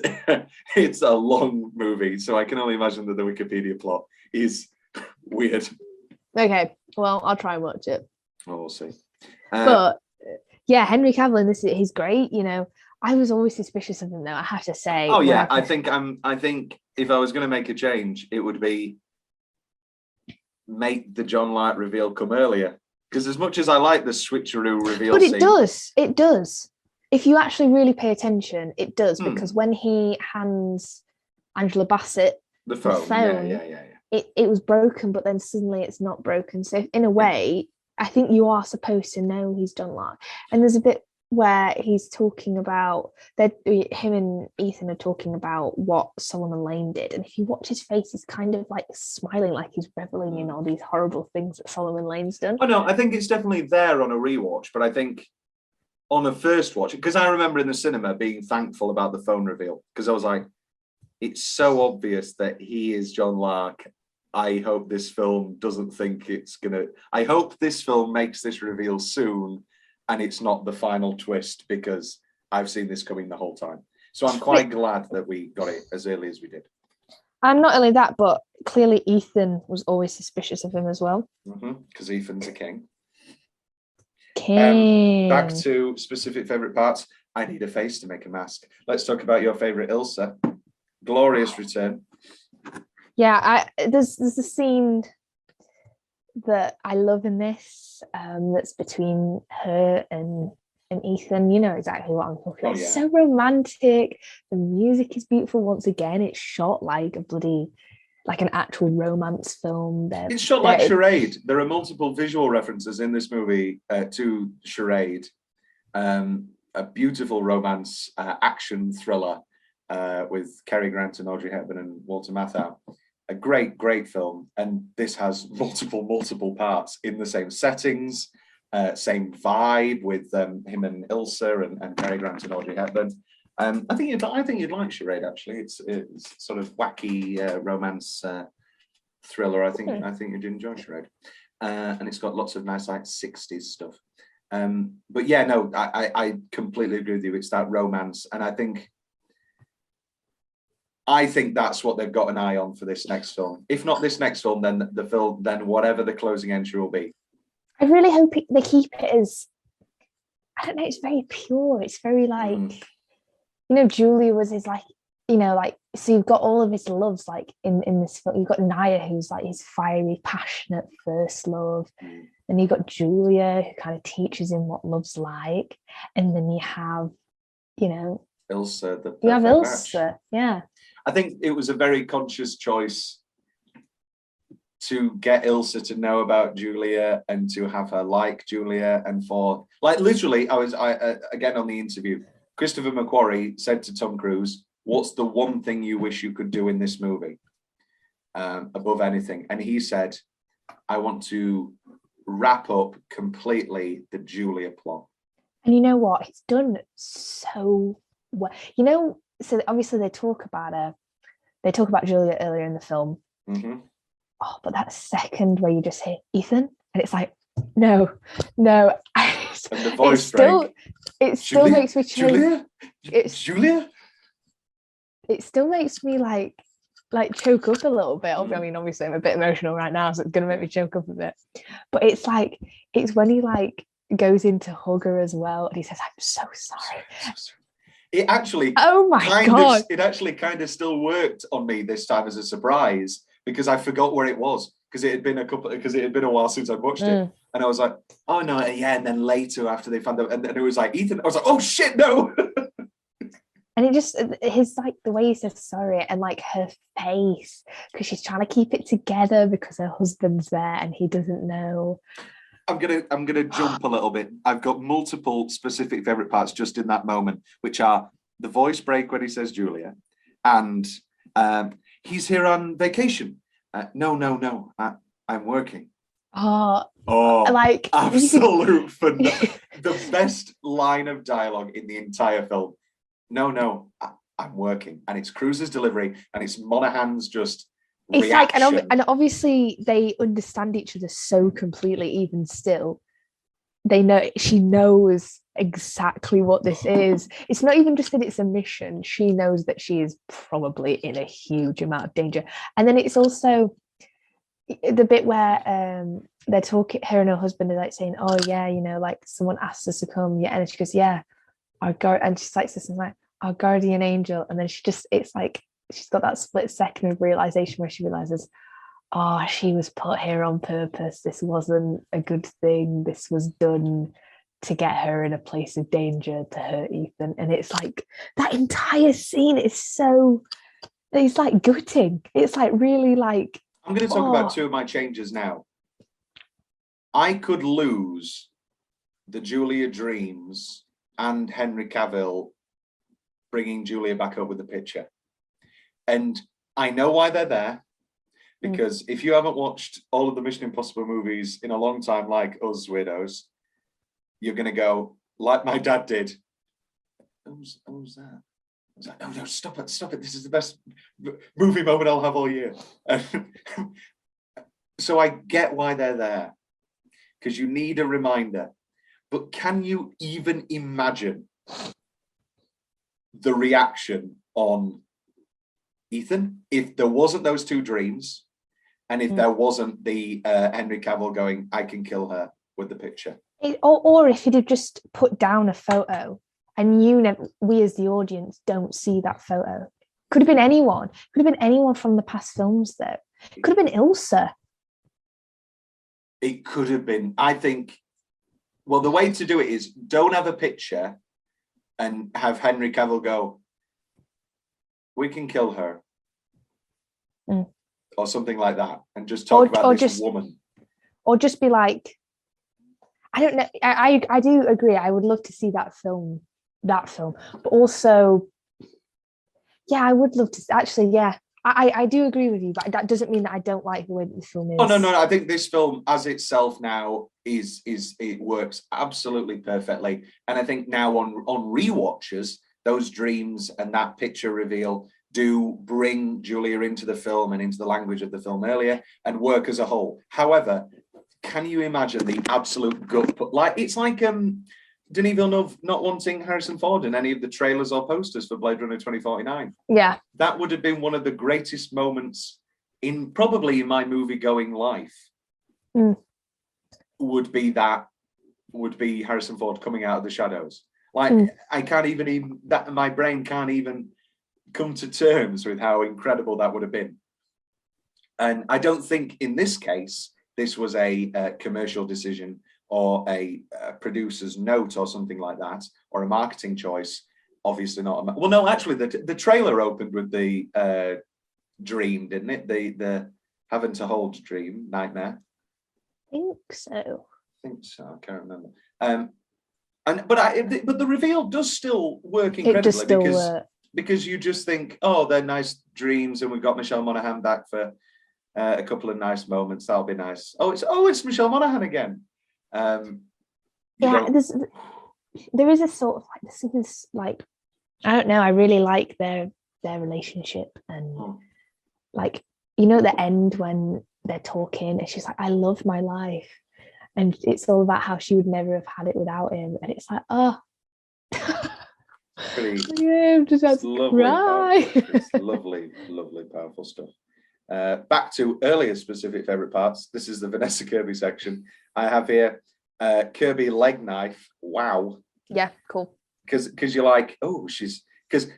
Speaker 1: a long movie, so I can only imagine that the Wikipedia plot is weird.
Speaker 5: Okay, well, I'll try and watch it.
Speaker 1: Oh, we'll see.
Speaker 5: But yeah, Henry Cavill in this, he's great. You know, I was always suspicious of him, though. I have to say.
Speaker 1: Oh yeah, I think if I was going to make a change, it would be make the John Light reveal come earlier. Because as much as I like the switcheroo reveal,
Speaker 5: but it does. If you actually really pay attention, it does. Because when he hands Angela Bassett
Speaker 1: the phone, yeah.
Speaker 5: It was broken, but then suddenly it's not broken. So in a way, I think you are supposed to know he's John Lark. And there's a bit where he's talking about that him and Ethan are talking about what Solomon Lane did, and if you watch his face, he's kind of like smiling, like he's reveling in all these horrible things that Solomon Lane's done.
Speaker 1: Oh no, I think it's definitely there on a rewatch, but I think on a first watch, because I remember in the cinema being thankful about the phone reveal, because I was like, it's so obvious that he is John Lark. I hope this film doesn't think it's gonna. I hope this film makes this reveal soon, and it's not the final twist, because I've seen this coming the whole time. So I'm quite glad that we got it as early as we did.
Speaker 5: And not only that, but clearly Ethan was always suspicious of him as well.
Speaker 1: Because Ethan's a king.
Speaker 5: King.
Speaker 1: Back to specific favourite parts. I need a face to make a mask. Let's talk about your favourite Ilsa. Glorious return.
Speaker 5: Yeah, there's a scene that I love in this, that's between her and Ethan. You know exactly what I'm talking about. It's so romantic. The music is beautiful. Once again, it's shot like an actual romance film.
Speaker 1: It's shot like Charade. There are multiple visual references in this movie to Charade. A beautiful romance action thriller with Cary Grant and Audrey Hepburn and Walter Matthau. A great film, and this has multiple parts in the same settings, same vibe with him and Ilsa and Cary Grant and Audrey Hepburn. I think you'd like Charade. Actually, it's sort of wacky romance thriller. I think you'd enjoy Charade, and it's got lots of nice like 60s stuff. But yeah, no, I completely agree with you. It's that romance, and I think that's what they've got an eye on for this next film. If not this next film, then the film, then whatever the closing entry will be.
Speaker 5: I really hope they keep it as, I don't know, it's very pure. It's very like, you know, Julia was his like, you know, like, so you've got all of his loves like in this film. You've got Naya, who's like his fiery, passionate first love. And you've got Julia, who kind of teaches him what love's like. And then you have, you know,
Speaker 1: Ilsa,
Speaker 5: Ilsa, yeah.
Speaker 1: I think it was a very conscious choice to get Ilsa to know about Julia and to have her like Julia, and for like literally, I again on the interview, Christopher McQuarrie said to Tom Cruise, "What's the one thing you wish you could do in this movie above anything?" And he said, "I want to wrap up completely the Julia plot."
Speaker 5: And you know what? It's done so well. You know, so obviously they talk about Julia earlier in the film. Oh, but that second where you just hear Ethan, and it's like, no. And the voice it still makes me choke.
Speaker 1: Julia.
Speaker 5: It still makes me like choke up a little bit. I mean, obviously I'm a bit emotional right now, so it's gonna make me choke up a bit. But it's when he like goes in to hug her as well, and he says, "I'm so sorry."
Speaker 1: It actually,
Speaker 5: oh my god,
Speaker 1: it actually kind of still worked on me this time as a surprise, because I forgot where it was, because it had been a while since I'd watched it, and I was like, oh no, yeah. And then later after they found out, and it was like Ethan, I was like, oh shit, no.
Speaker 5: And it just, his like the way he says sorry, and like her face, because she's trying to keep it together because her husband's there and he doesn't know.
Speaker 1: I'm gonna jump a little bit. I've got multiple specific favorite parts just in that moment, which are the voice break when he says Julia, and he's here on vacation. No, I'm working.
Speaker 5: Oh,
Speaker 1: Oh,
Speaker 5: like
Speaker 1: absolute fun. The best line of dialogue in the entire film. No, I'm working, and it's Cruise's delivery, and it's Monaghan's just
Speaker 5: it's
Speaker 1: reaction.
Speaker 5: like, and obviously they understand each other so completely. Even still, she knows exactly what this is. It's not even just that it's a mission. She knows that she is probably in a huge amount of danger, and then it's also the bit where they're talking, her and her husband are like saying, oh yeah, like someone asked us to come, yeah, and she goes, yeah, our guard, and she's like this, and like our guardian angel, and then it's like she's got that split second of realization where she realizes, oh, she was put here on purpose, this wasn't a good thing, this was done to get her in a place of danger to hurt Ethan. And it's like that entire scene is so, it's like gutting, it's like really like,
Speaker 1: I'm going to talk about two of my changes now. I could lose the Julia dreams and Henry Cavill bringing Julia back up with the picture. And I know why they're there, because if you haven't watched all of the Mission Impossible movies in a long time, like us weirdos, you're going to go, like my dad did. Who's that? I was like, no, stop it. This is the best movie moment I'll have all year. So I get why they're there, because you need a reminder. But can you even imagine the reaction on Ethan if there wasn't those two dreams, and if there wasn't the Henry Cavill going, I can kill her with the picture?
Speaker 5: Or if he'd have just put down a photo and we as the audience don't see that photo. Could have been anyone. Could have been anyone from the past films, though. It could have been Ilsa.
Speaker 1: It could have been. I think, well, the way to do it is don't have a picture and have Henry Cavill go, we can kill her. Or something like that. And just talk about this woman.
Speaker 5: Or just be like, I don't know. I do agree. I would love to see that film. But also, yeah, I would love to actually, yeah. I do agree with you, but that doesn't mean that I don't like the way that the film is.
Speaker 1: Oh no! I think this film, as itself now, it works absolutely perfectly. And I think now on rewatches, those dreams and that picture reveal do bring Julia into the film and into the language of the film earlier and work as a whole. However, can you imagine the absolute gut put? Like it's like Denis Villeneuve not wanting Harrison Ford in any of the trailers or posters for Blade Runner 2049.
Speaker 5: Yeah.
Speaker 1: That would have been one of the greatest moments probably in my movie-going life. Would be Harrison Ford coming out of the shadows. Like I can't even my brain can't even come to terms with how incredible that would have been. And I don't think in this case, this was a commercial decision or a producer's note or something like that, or a marketing choice. Obviously not. Well, no, actually, the trailer opened with the dream, didn't it? The having to hold dream nightmare.
Speaker 5: I think so.
Speaker 1: I can't remember. But the reveal does still work incredibly because you just think, oh, they're nice dreams, and we've got Michelle Monaghan back for a couple of nice moments. That'll be nice. It's Michelle Monaghan again.
Speaker 5: There is a sort of like this is like, I don't know, I really like their relationship, and like, at the end when they're talking and she's like, I love my life, and it's all about how she would never have had it without him, and it's like, oh I'm just about to cry.
Speaker 1: It's lovely powerful stuff. Back to earlier specific favorite parts. This is the Vanessa Kirby section. I have here Kirby leg knife. Wow.
Speaker 5: Yeah, cool.
Speaker 1: Because you're like, oh, because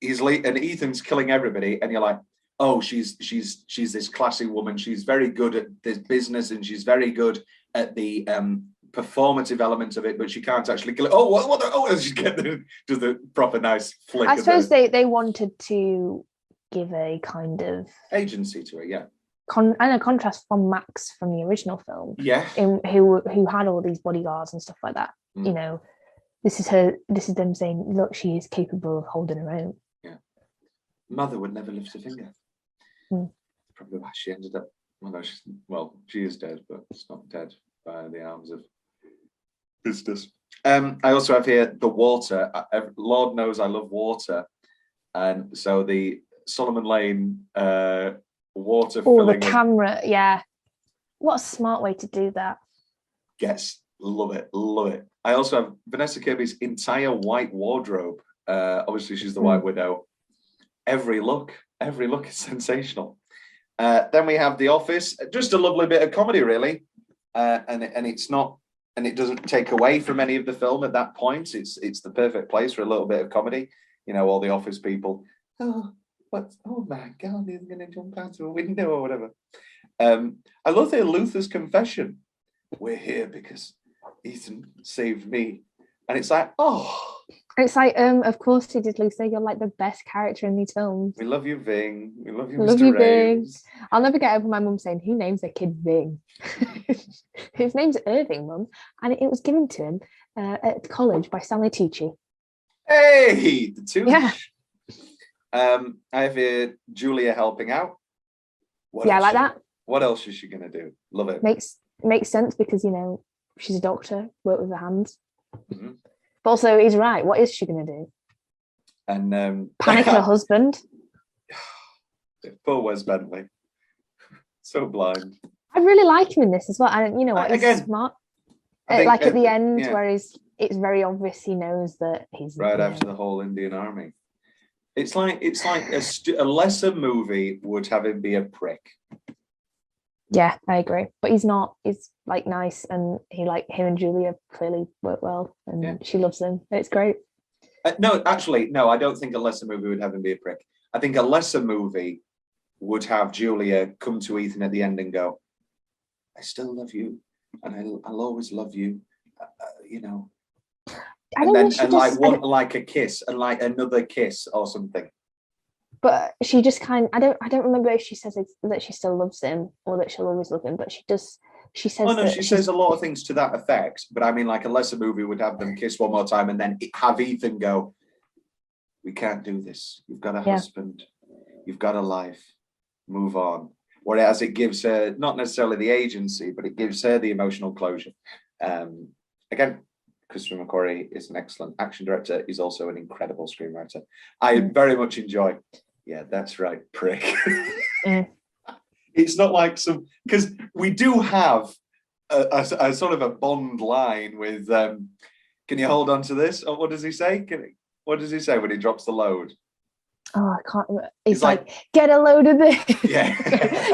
Speaker 1: and Ethan's killing everybody, and you're like, oh, she's this classy woman. She's very good at this business, and she's very good at the performative element of it, but she can't actually kill it. Oh, what she get does the proper nice flick.
Speaker 5: I suppose they wanted to give a kind of
Speaker 1: agency to it, yeah.
Speaker 5: And a contrast from Max from the original film,
Speaker 1: yeah,
Speaker 5: who had all these bodyguards and stuff like that. This is them saying, look, she is capable of holding her own.
Speaker 1: Yeah. Mother would never lift a finger.
Speaker 5: Mm.
Speaker 1: Probably why she ended up, she is dead, but it's not dead by the arms of business. I also have here the water. Lord knows I love water. And so the Solomon Lane water filling.
Speaker 5: The camera, yeah. What a smart way to do that.
Speaker 1: Yes, love it. I also have Vanessa Kirby's entire white wardrobe. Obviously, she's the White Widow. Every look is sensational. Then we have The Office, just a lovely bit of comedy, really, and it doesn't take away from any of the film at that point. It's the perfect place for a little bit of comedy. You know, all the office people. Oh my God, he's gonna jump out of a window or whatever. I love the Luther's confession. We're here because Ethan saved me, and it's like, oh.
Speaker 5: It's like, of course he did, Luther. You're like the best character in these films.
Speaker 1: We love you, Ving. We love you,
Speaker 5: Love
Speaker 1: Mr.
Speaker 5: you, Ving.
Speaker 1: Raves.
Speaker 5: I'll never get over my mum saying, who names their kid Ving? His name's Irving, Mum, and it was given to him at college by Stanley Tucci.
Speaker 1: Hey, the two.
Speaker 5: Yeah.
Speaker 1: I have here Julia helping out.
Speaker 5: I like that.
Speaker 1: What else is she gonna do? Love it.
Speaker 5: Makes sense because, you know, she's a doctor, work with her hands.
Speaker 1: Mm-hmm.
Speaker 5: But also, he's right. What is she gonna do?
Speaker 1: And
Speaker 5: Panic her husband.
Speaker 1: Poor Wes Bentley. So blind.
Speaker 5: I really like him in this as well. And you know what? He's
Speaker 1: Again,
Speaker 5: smart.
Speaker 1: I think
Speaker 5: Like at the end,
Speaker 1: yeah.
Speaker 5: where it's very obvious he knows that he's
Speaker 1: Right after the whole Indian Army. It's like a lesser movie would have him be a prick.
Speaker 5: Yeah, I agree. But he's not. He's like nice, and him and Julia clearly work well, and she loves him. It's great.
Speaker 1: No, actually, no. I don't think a lesser movie would have him be a prick. I think a lesser movie would have Julia come to Ethan at the end and go, "I still love you, and I'll always love you," you know. Like a kiss and like another kiss or something.
Speaker 5: But she just I don't remember if she says that she still loves him or that she'll always love him, but she says
Speaker 1: she says a lot of things to that effect, but I mean, like a lesser movie would have them kiss one more time and then have Ethan go, we can't do this, you've got a husband, you've got a life, move on. Whereas it gives her not necessarily the agency, but it gives her the emotional closure. Again, Christopher McQuarrie is an excellent action director. He's also an incredible screenwriter. I very much enjoy. Yeah, that's right, prick. It's not like because we do have a sort of a Bond line with, can you hold on to this? Or what does he say? What does he say when he drops the load?
Speaker 5: Oh, I can't remember. He's like, get a load of this.
Speaker 1: Yeah.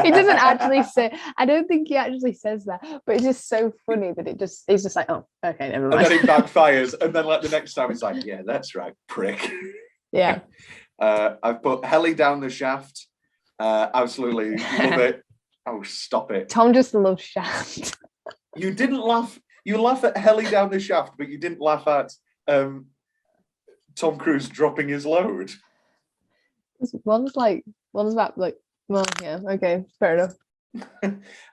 Speaker 5: He doesn't actually say, I don't think he actually says that, but it's just so funny that he's just like, oh, okay, never mind.
Speaker 1: And then it backfires. And then like the next time it's like, yeah, that's right, prick.
Speaker 5: Yeah.
Speaker 1: I've put Helly down the shaft. Absolutely love it. Oh, stop it.
Speaker 5: Tom just loves Shaft.
Speaker 1: You didn't laugh. You laugh at Helly down the shaft, but you didn't laugh at Tom Cruise dropping his load.
Speaker 5: One's about like, well, yeah, okay, fair enough.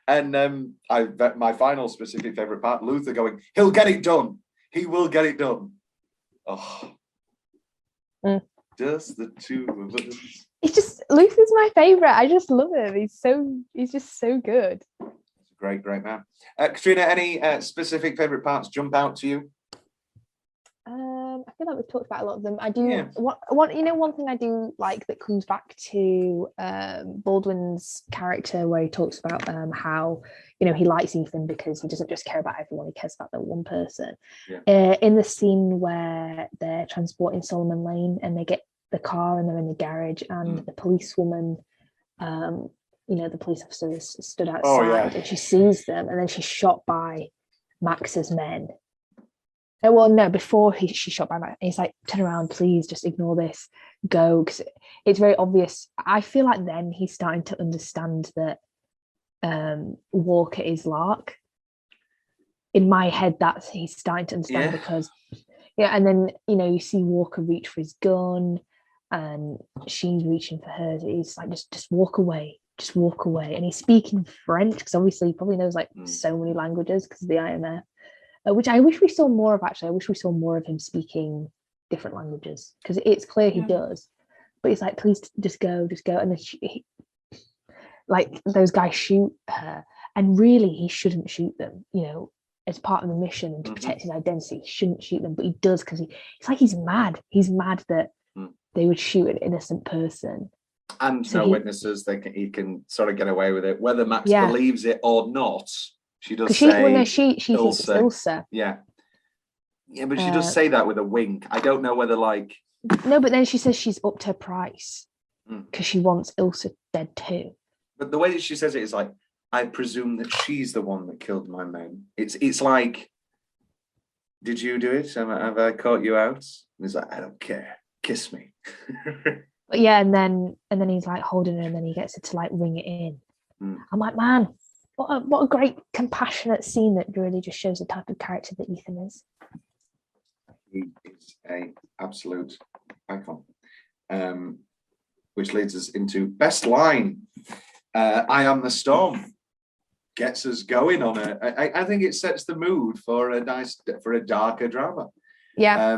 Speaker 1: And my final specific favorite part, Luther going, he'll get it done. He will get it done. Oh, just the two of us.
Speaker 5: It's just, Luther's my favorite. I just love him. He's just so good.
Speaker 1: Great man. Katrina, any specific favorite parts jump out to you?
Speaker 5: I feel like we've talked about a lot of them. I do one thing I do like that comes back to Baldwin's character, where he talks about how, you know, he likes Ethan because he doesn't just care about everyone, he cares about that one person. In the scene where they're transporting Solomon Lane and they get the car and they're in the garage and the policewoman, you know, the police officer is stood outside and she sees them and then she's shot by Max's men. Well, no, before she's shot by Max, he's like, turn around, please, just ignore this, go, because it's very obvious. I feel like then he's starting to understand that Walker is Lark. In my head, he's starting to understand because, and then, you know, you see Walker reach for his gun and she's reaching for hers. He's like, just walk away, and he's speaking French because obviously he probably knows like so many languages because of the IMF. which I wish we saw more of. Actually, I wish we saw more of him speaking different languages, because it's clear he does. But he's like, please just go, and then like those guys shoot her, and really he shouldn't shoot them. You know, as part of the mission and to protect his identity, he shouldn't shoot them, but he does because it's like he's mad. He's mad that they would shoot an innocent person.
Speaker 1: And
Speaker 5: So
Speaker 1: no
Speaker 5: he-
Speaker 1: witnesses. He can sort of get away with it, whether Max believes it or not. She does
Speaker 5: Because
Speaker 1: say,
Speaker 5: she thinks it's Ilsa.
Speaker 1: yeah, but she does say that with a wink. I don't know whether like
Speaker 5: No, but then she says she's upped her price because she wants Ilsa dead too.
Speaker 1: But the way that she says it is like, I presume that she's the one that killed my men. It's like, did you do it? Have I caught you out? And he's like, I don't care. Kiss me.
Speaker 5: But yeah, and then he's like holding her, and then he gets her to like ring it in. I'm like, man, what a great compassionate scene that really just shows the type of character that Ethan is.
Speaker 1: He is a absolute icon. Which leads us into best line. I am the storm. Gets us going on I think it sets the mood for a darker drama.
Speaker 5: Yeah.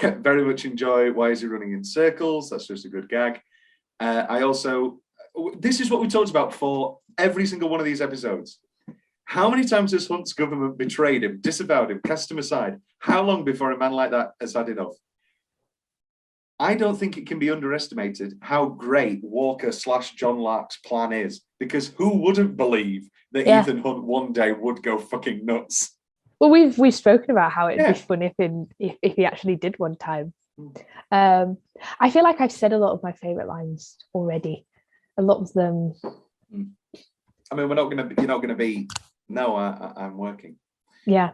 Speaker 1: Very much enjoy why is he running in circles. That's just a good gag. I also, this is what we talked about for every single one of these episodes. How many times has Hunt's government betrayed him, disavowed him, cast him aside? How long before a man like that has had enough? I don't think it can be underestimated how great Walker/John Lark's plan is, because who wouldn't believe that Ethan Hunt one day would go fucking nuts?
Speaker 5: Well, we've spoken about how it'd be fun if he actually did one time. I feel like I've said a lot of my favorite lines already. A lot of them.
Speaker 1: I mean, you're not gonna be. No, I'm working.
Speaker 5: Yeah.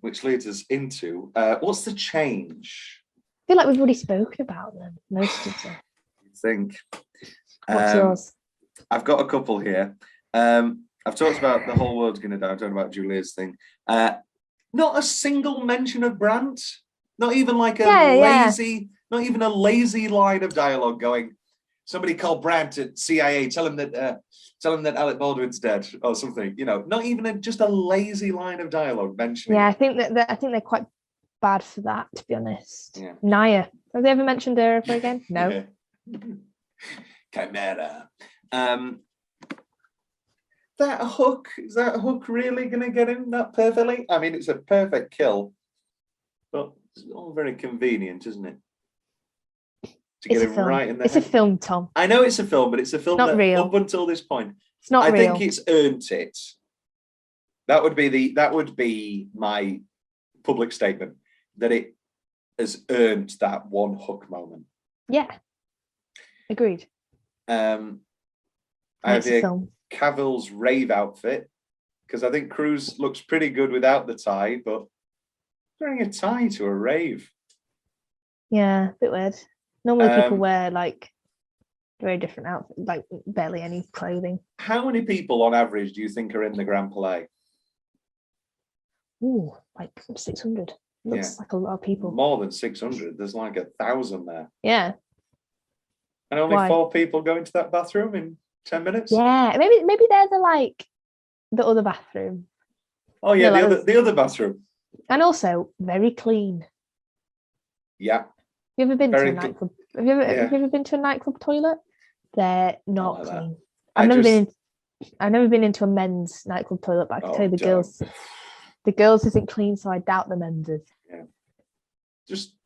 Speaker 1: Which leads us into what's the change?
Speaker 5: I feel like we've already spoken about them, most of them.
Speaker 1: I think.
Speaker 5: What's yours?
Speaker 1: I've got a couple here. I've talked about the whole world's gonna die. I've talked about Julia's thing. Not a single mention of Brandt. Not even like not even a lazy line of dialogue going, somebody call Brandt at CIA, tell him that Alec Baldwin's dead or something. You know, not even just a lazy line of dialogue mentioning.
Speaker 5: Yeah, I think they're quite bad for that, to be honest.
Speaker 1: Yeah.
Speaker 5: Naya, have they ever mentioned her ever again? No.
Speaker 1: Chimera. That hook, is that hook really going to get him that perfectly? I mean, it's a perfect kill, but it's all very convenient, isn't it? To get him right in the head.
Speaker 5: It's a film, Tom.
Speaker 1: I know it's a film, but it's a film
Speaker 5: Not
Speaker 1: that
Speaker 5: real.
Speaker 1: up until this point,
Speaker 5: It's not
Speaker 1: I
Speaker 5: real.
Speaker 1: think it's earned it. That would be my public statement, that it has earned that one hook moment.
Speaker 5: Yeah. Agreed.
Speaker 1: I have
Speaker 5: It's a
Speaker 1: here
Speaker 5: film.
Speaker 1: Cavill's rave outfit, because I think Cruz looks pretty good without the tie, but wearing a tie to a rave.
Speaker 5: Yeah, a bit weird. Normally people wear like very different outfits, like barely any clothing.
Speaker 1: How many people on average do you think are in the Grand Palais?
Speaker 5: Ooh, like 600. Looks like a lot of people.
Speaker 1: More than 600. There's like 1,000 there.
Speaker 5: Yeah.
Speaker 1: And only
Speaker 5: Why?
Speaker 1: 4 people go into that bathroom in 10 minutes?
Speaker 5: Yeah, maybe they're the other bathroom.
Speaker 1: Oh yeah,
Speaker 5: No,
Speaker 1: the other bathroom.
Speaker 5: And also very clean.
Speaker 1: Yeah.
Speaker 5: You ever been to
Speaker 1: Very
Speaker 5: a nightclub? Have you ever been to a nightclub toilet? They're not
Speaker 1: like that.
Speaker 5: clean.
Speaker 1: I
Speaker 5: I've never been into a men's nightclub toilet, but I can tell you the
Speaker 1: don't.
Speaker 5: girls isn't clean, so I doubt the men's is.
Speaker 1: Yeah. Just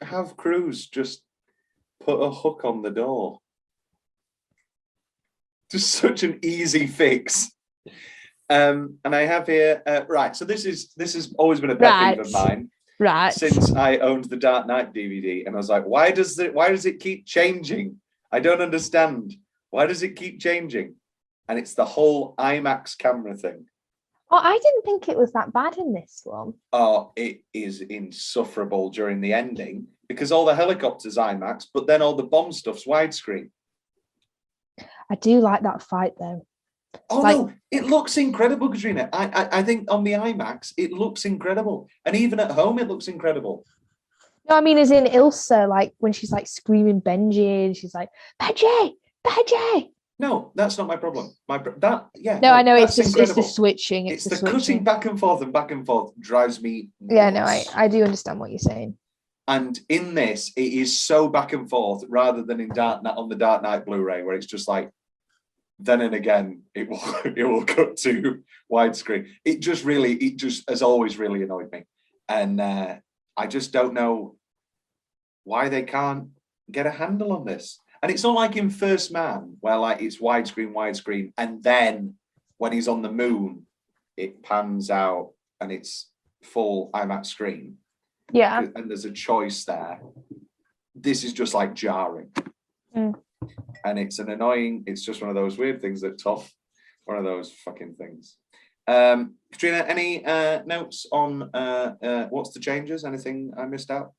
Speaker 1: have Cruz just put a hook on the door. Just such an easy fix. And I have here right. So this has always been a pet peeve of mine.
Speaker 5: Right.
Speaker 1: Since I owned the Dark Knight DVD, and I was like, why does it keep changing? I don't understand. Why does it keep changing? And it's the whole IMAX camera thing.
Speaker 5: Oh, I didn't think it was that bad in this one.
Speaker 1: Oh, it is insufferable during the ending because all the helicopters IMAX, but then all the bomb stuff's widescreen.
Speaker 5: I do like that fight though.
Speaker 1: Oh no, it looks incredible, Katrina. I think on the IMAX it looks incredible, and even at home it looks incredible.
Speaker 5: No, I mean as in Ilsa, like when she's like screaming Benji, and she's like Benji,
Speaker 1: No, that's not my problem.
Speaker 5: No, I know it's
Speaker 1: that's
Speaker 5: the
Speaker 1: incredible.
Speaker 5: switching.
Speaker 1: It's
Speaker 5: the
Speaker 1: the
Speaker 5: switching.
Speaker 1: cutting back and forth drives me
Speaker 5: Yeah, no,
Speaker 1: nuts.
Speaker 5: I do understand what you're saying.
Speaker 1: And in this, it is so back and forth rather than in on the Dark Knight Blu-ray, where it's just like then and again it will cut to widescreen. It just has always really annoyed me, and I just don't know why they can't get a handle on this. And it's not like in First Man, where like it's widescreen, and then when he's on the moon, it pans out and it's full IMAX screen.
Speaker 5: Yeah.
Speaker 1: And there's a choice there. This is just like jarring. And it's it's just one of those weird things that one of those fucking things. Katrina, any notes on what's the changes? Anything I missed out?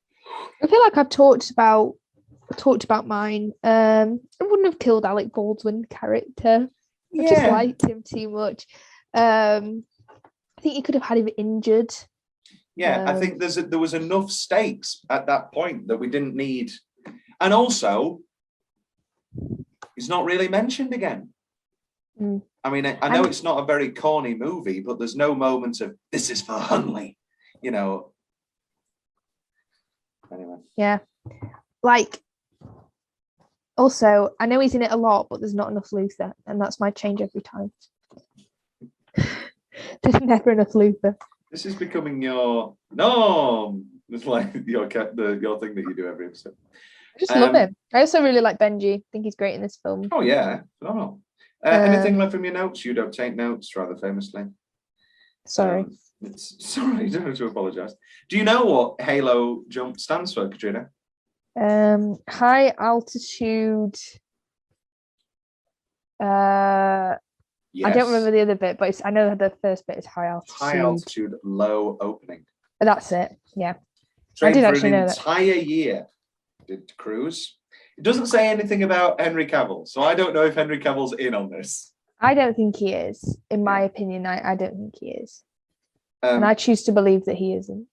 Speaker 5: I feel like I've talked about mine. I wouldn't have killed Alec Baldwin's character. I just liked him too much. I think you could have had him injured.
Speaker 1: Yeah, I think there was enough stakes at that point that we didn't need, and also he's not really mentioned again. I mean, I know it's not a very corny movie, but there's no moment of this is for Hunley, you know. Anyway. Yeah,
Speaker 5: like. Also, I know he's in it a lot, but there's not enough Luther, and that's my change every time. There's never enough Luther.
Speaker 1: This is becoming your norm. It's like your thing that you do every episode.
Speaker 5: I just love him. I also really like Benji. I think he's great in this film.
Speaker 1: Oh yeah, phenomenal. Anything left from your notes? You don't take notes, rather famously.
Speaker 5: Sorry.
Speaker 1: Sorry, you don't have to apologise. Do you know what Halo jump stands for, Katrina?
Speaker 5: High altitude.
Speaker 1: Yes.
Speaker 5: I don't remember the other bit, but I know the first bit is high altitude.
Speaker 1: High altitude, low opening.
Speaker 5: That's it. Yeah.
Speaker 1: Trained
Speaker 5: I did
Speaker 1: for
Speaker 5: actually
Speaker 1: an
Speaker 5: know that.
Speaker 1: entire year. Did Cruise. It doesn't say anything about Henry Cavill, so I don't know if Henry Cavill's in on this.
Speaker 5: I don't think he is. In my opinion, I don't think he is. And I choose to believe that he isn't.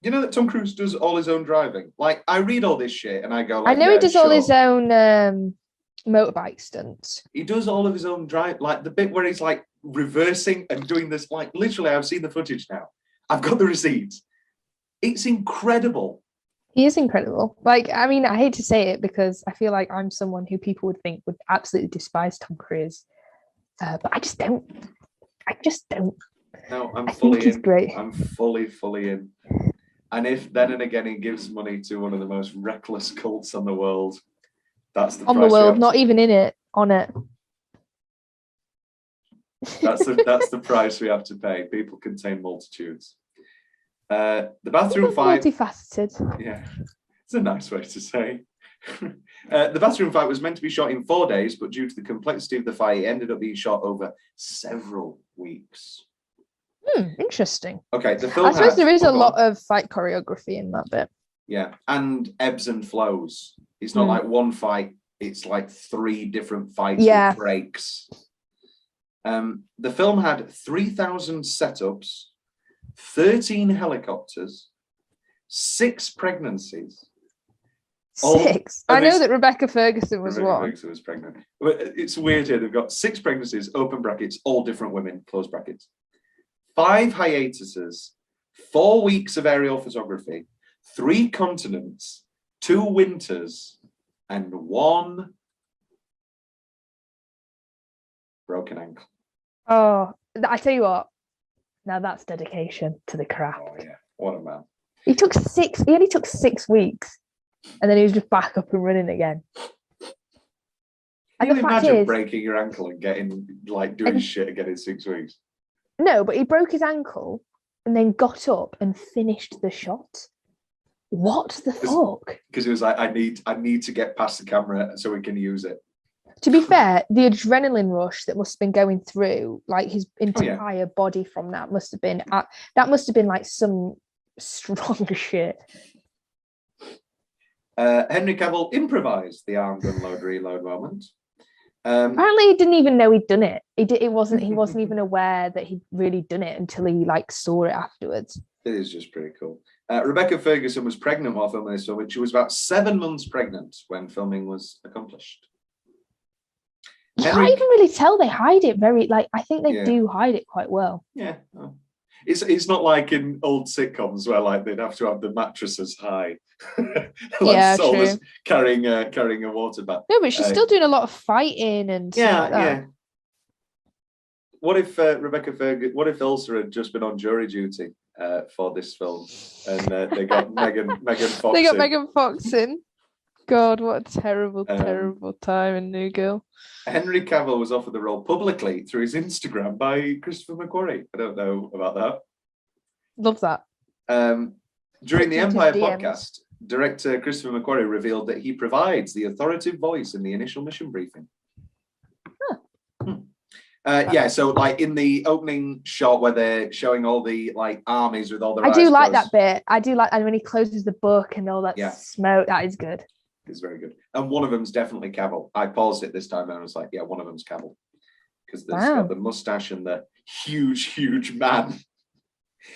Speaker 1: You know that Tom Cruise does all his own driving? Like, I read all this shit and I go, like,
Speaker 5: I know
Speaker 1: yeah,
Speaker 5: he does
Speaker 1: sure.
Speaker 5: all his own motorbike stunts.
Speaker 1: He does all of his own drive, like the bit where he's like reversing and doing this, like literally, I've seen the footage now. I've got the receipts. It's incredible. He
Speaker 5: is incredible. Like, I mean, I hate to say it because I feel like I'm someone who people would think would absolutely despise Tom Cruise. But I just don't.
Speaker 1: No, I'm
Speaker 5: I
Speaker 1: fully
Speaker 5: think he's
Speaker 1: in.
Speaker 5: great.
Speaker 1: I'm fully in. And if then and again he gives money to one of the most reckless cults on the world, that's the
Speaker 5: on
Speaker 1: price
Speaker 5: the world, not even in it, on it.
Speaker 1: That's the price we have to pay. People contain multitudes. The bathroom fight.
Speaker 5: Multifaceted.
Speaker 1: Yeah, it's a nice way to say. The bathroom fight was meant to be shot in 4 days, but due to the complexity of the fight, it ended up being shot over several weeks.
Speaker 5: Interesting.
Speaker 1: Okay, the film.
Speaker 5: I suppose there is a lot of fight choreography in that bit.
Speaker 1: Yeah, and ebbs and flows. It's not like one fight; it's like 3 different fights with breaks. The film had 3,000 setups, 13 helicopters, 6 pregnancies.
Speaker 5: 6. I know that Rebecca Ferguson was one.
Speaker 1: Ferguson was pregnant. It's weird here. They've got 6 pregnancies, open brackets, all different women, close brackets. 5 hiatuses, 4 weeks of aerial photography, 3 continents, 2 winters, and 1 broken ankle.
Speaker 5: Oh, I tell you what. Now that's dedication to the craft.
Speaker 1: Oh yeah, what a man!
Speaker 5: He only took 6 weeks, and then he was just back up and running again.
Speaker 1: Can you imagine breaking your ankle and getting doing shit again in 6 weeks?
Speaker 5: No, but he broke his ankle and then got up and finished the shot. What the fuck? Because
Speaker 1: he was like, I need to get past the camera so we can use it.
Speaker 5: To be fair, the adrenaline rush that must have been going through, like his entire body from that must have been like some strong shit.
Speaker 1: Henry Cavill improvised the armed unload reload moment.
Speaker 5: Apparently, he didn't even know he'd done it. He wasn't even aware that he'd really done it until he saw it afterwards.
Speaker 1: It is just pretty cool. Rebecca Ferguson was pregnant while filming this film, and she was about 7 months pregnant when filming was accomplished.
Speaker 5: You
Speaker 1: Henry-
Speaker 5: can't even really tell. They hide it very, like, I think they
Speaker 1: Yeah.
Speaker 5: do hide it quite well.
Speaker 1: Yeah. Oh. It's not like in old sitcoms where like they'd have to have the mattresses high. Like
Speaker 5: Yeah,
Speaker 1: Solus
Speaker 5: true.
Speaker 1: carrying a water bath.
Speaker 5: No, but she's still doing a lot of fighting and stuff like that.
Speaker 1: Yeah. What if Rebecca Ferguson? What if Ulster had just been on jury duty for this film, and they got Megan Fox?
Speaker 5: They got
Speaker 1: in?
Speaker 5: Megan Fox in. God, what a terrible, terrible time in New Girl.
Speaker 1: Henry Cavill was offered the role publicly through his Instagram by Christopher McQuarrie. I don't know about that.
Speaker 5: Love that.
Speaker 1: During the
Speaker 5: Clicked into
Speaker 1: Empire
Speaker 5: his DMs.
Speaker 1: podcast, director Christopher McQuarrie revealed that he provides the authoritative voice in the initial mission briefing. Yeah, so like in the opening shot where they're showing all the like armies with all the
Speaker 5: I do
Speaker 1: eyes
Speaker 5: like
Speaker 1: closed,
Speaker 5: that bit. I do like, and when he closes the book and all that
Speaker 1: Yeah.
Speaker 5: smoke, that is good.
Speaker 1: it's very good. And one of them's definitely Cavill. I paused it this time and I was like, yeah, one of them's Cavill. Because there's
Speaker 5: Wow.
Speaker 1: got the mustache and the huge man.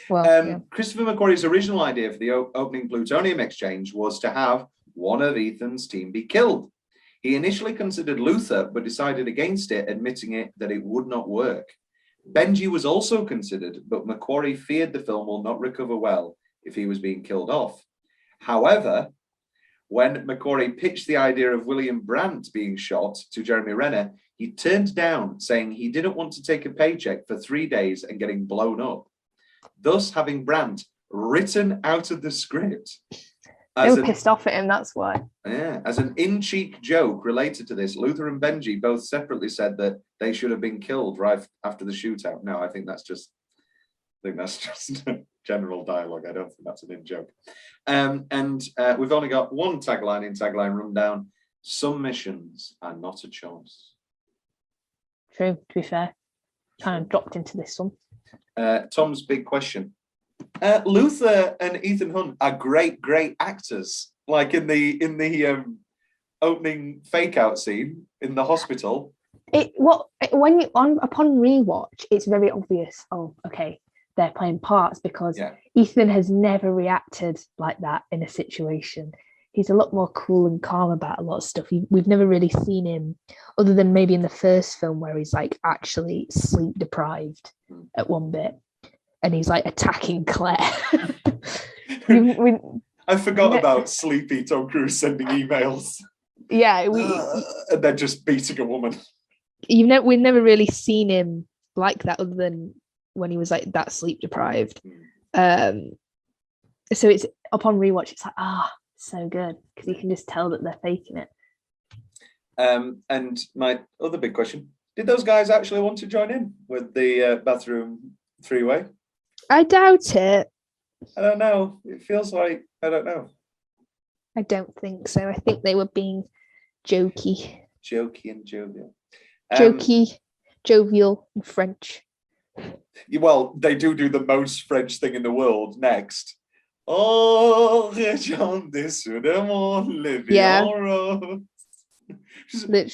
Speaker 5: Well, yeah.
Speaker 1: Christopher McQuarrie's original idea for the opening plutonium exchange was to have one of Ethan's team be killed. He initially considered Luther, but decided against it, admitting that it would not work. Benji was also considered, but McQuarrie feared the film will not recover well if he was being killed off. However, when McQuarrie pitched the idea of William Brandt being shot to Jeremy Renner, he turned down, saying he didn't want to take a paycheck for 3 days and getting blown up, thus having Brandt written out of the script.
Speaker 5: They were pissed off at him, that's why.
Speaker 1: Yeah, as an in-cheek joke related to this, Luther and Benji both separately said that they should have been killed right after the shootout. No, I think that's just general dialogue. I don't think that's an in-joke. We've only got one tagline in Tagline Rundown. Some missions are not a choice.
Speaker 5: True, to be fair. Kind of dropped into this one.
Speaker 1: Tom's big question. Luther and Ethan Hunt are great actors. Like in the opening fake out scene in the hospital.
Speaker 5: Upon rewatch, it's very obvious. Oh, okay, they're playing parts because Ethan has never reacted like that in a situation. He's a lot more cool and calm about a lot of stuff. We've never really seen him, other than maybe in the first film where he's like actually sleep deprived at one bit, and he's like attacking Claire.
Speaker 1: I forgot about sleepy Tom Cruise sending emails.
Speaker 5: Yeah,
Speaker 1: and then just beating a woman.
Speaker 5: We've never really seen him like that, other than when he was like that sleep deprived. So it's upon rewatch, it's like so good because you can just tell that they're faking it.
Speaker 1: And my other big question: did those guys actually want to join in with the bathroom three-way?
Speaker 5: I doubt it.
Speaker 1: I don't know. It feels like I don't know.
Speaker 5: I don't think so. I think they were being jokey.
Speaker 1: Jokey and jovial.
Speaker 5: Jovial and French.
Speaker 1: Well, they do the most French thing in the world next. Oh,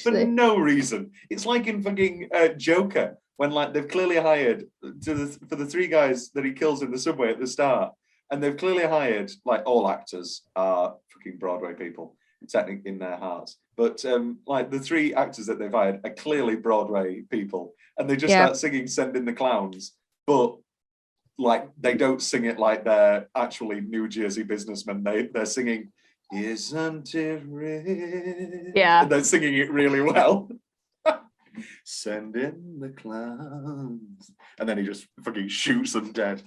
Speaker 1: for no reason. It's like in fucking Joker, when like they've clearly hired for the three guys that he kills in the subway at the start, and they've clearly hired, like, all actors are fucking Broadway people, technically in their hearts. But like the three actors that they've hired are clearly Broadway people, and they just start singing "Send in the Clowns," but like they don't sing it like they're actually New Jersey businessmen. They're singing "Isn't it rich?"
Speaker 5: Yeah,
Speaker 1: and they're singing it really well. Send in the clowns, and then he just fucking shoots them dead.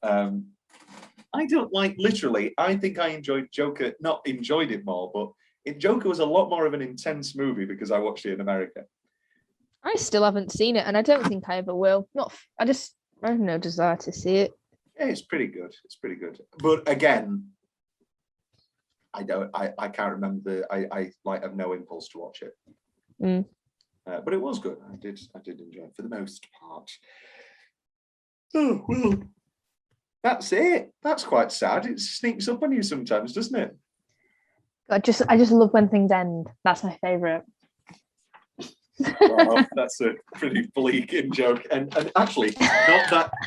Speaker 1: I don't like, literally, I think I enjoyed Joker, not enjoyed it more, but Joker was a lot more of an intense movie because I watched it in America.
Speaker 5: I still haven't seen it, and I don't think I ever will. I have no desire to see it.
Speaker 1: Yeah, it's pretty good. It's pretty good. But again, I can't remember. I like have no impulse to watch it. But it was good. I did enjoy it for the most part. Oh well, that's it. That's quite sad. It sneaks up on you sometimes, doesn't it?
Speaker 5: I just love when things end. That's my favourite.
Speaker 1: Well, that's a pretty bleak in-joke, and actually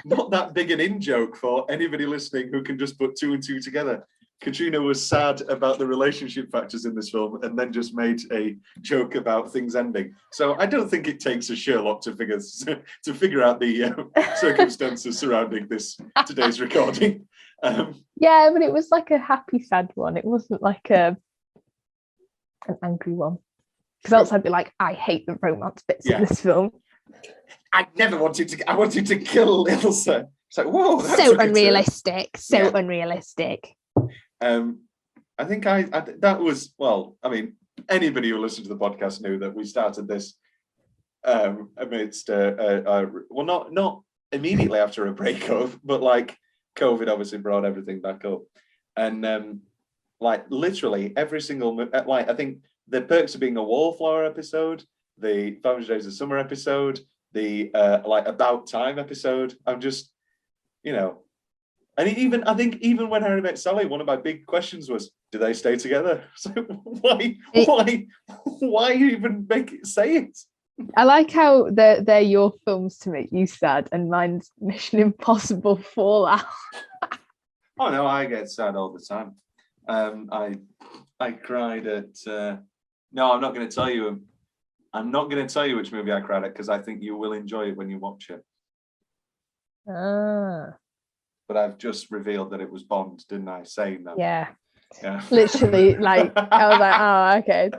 Speaker 1: not that big an in-joke for anybody listening who can just put two and two together. Katrina was sad about the relationship factors in this film and then just made a joke about things ending. So I don't think it takes a Sherlock to figure out the circumstances surrounding today's recording.
Speaker 5: Yeah, but it was like a happy, sad one. It wasn't like an angry one. Because else I'd be like, I hate the romance bits in this film.
Speaker 1: I wanted to kill Ilsa. It's like, whoa, that
Speaker 5: So
Speaker 1: took a turn.
Speaker 5: unrealistic. So unrealistic.
Speaker 1: I think that was, well, I mean, anybody who listened to the podcast knew that we started this amidst well, not immediately after a breakup, but like COVID obviously brought everything back up, and like literally every single like I think the Perks of Being a Wallflower episode, the 500 Days of Summer episode, the like About Time episode, I'm just, you know. And I think even when Harry Met Sally, one of my big questions was, do they stay together? So why even say it?
Speaker 5: I like how they're your films to make you sad, and mine's Mission Impossible Fallout.
Speaker 1: Oh no, I get sad all the time. I cried at. No, I'm not going to tell you. I'm not going to tell you which movie I cried at because I think you will enjoy it when you watch it. But I've just revealed that it was Bond, didn't I? Saying that.
Speaker 5: Yeah.
Speaker 1: Yeah.
Speaker 5: Literally, like I was like, oh, okay.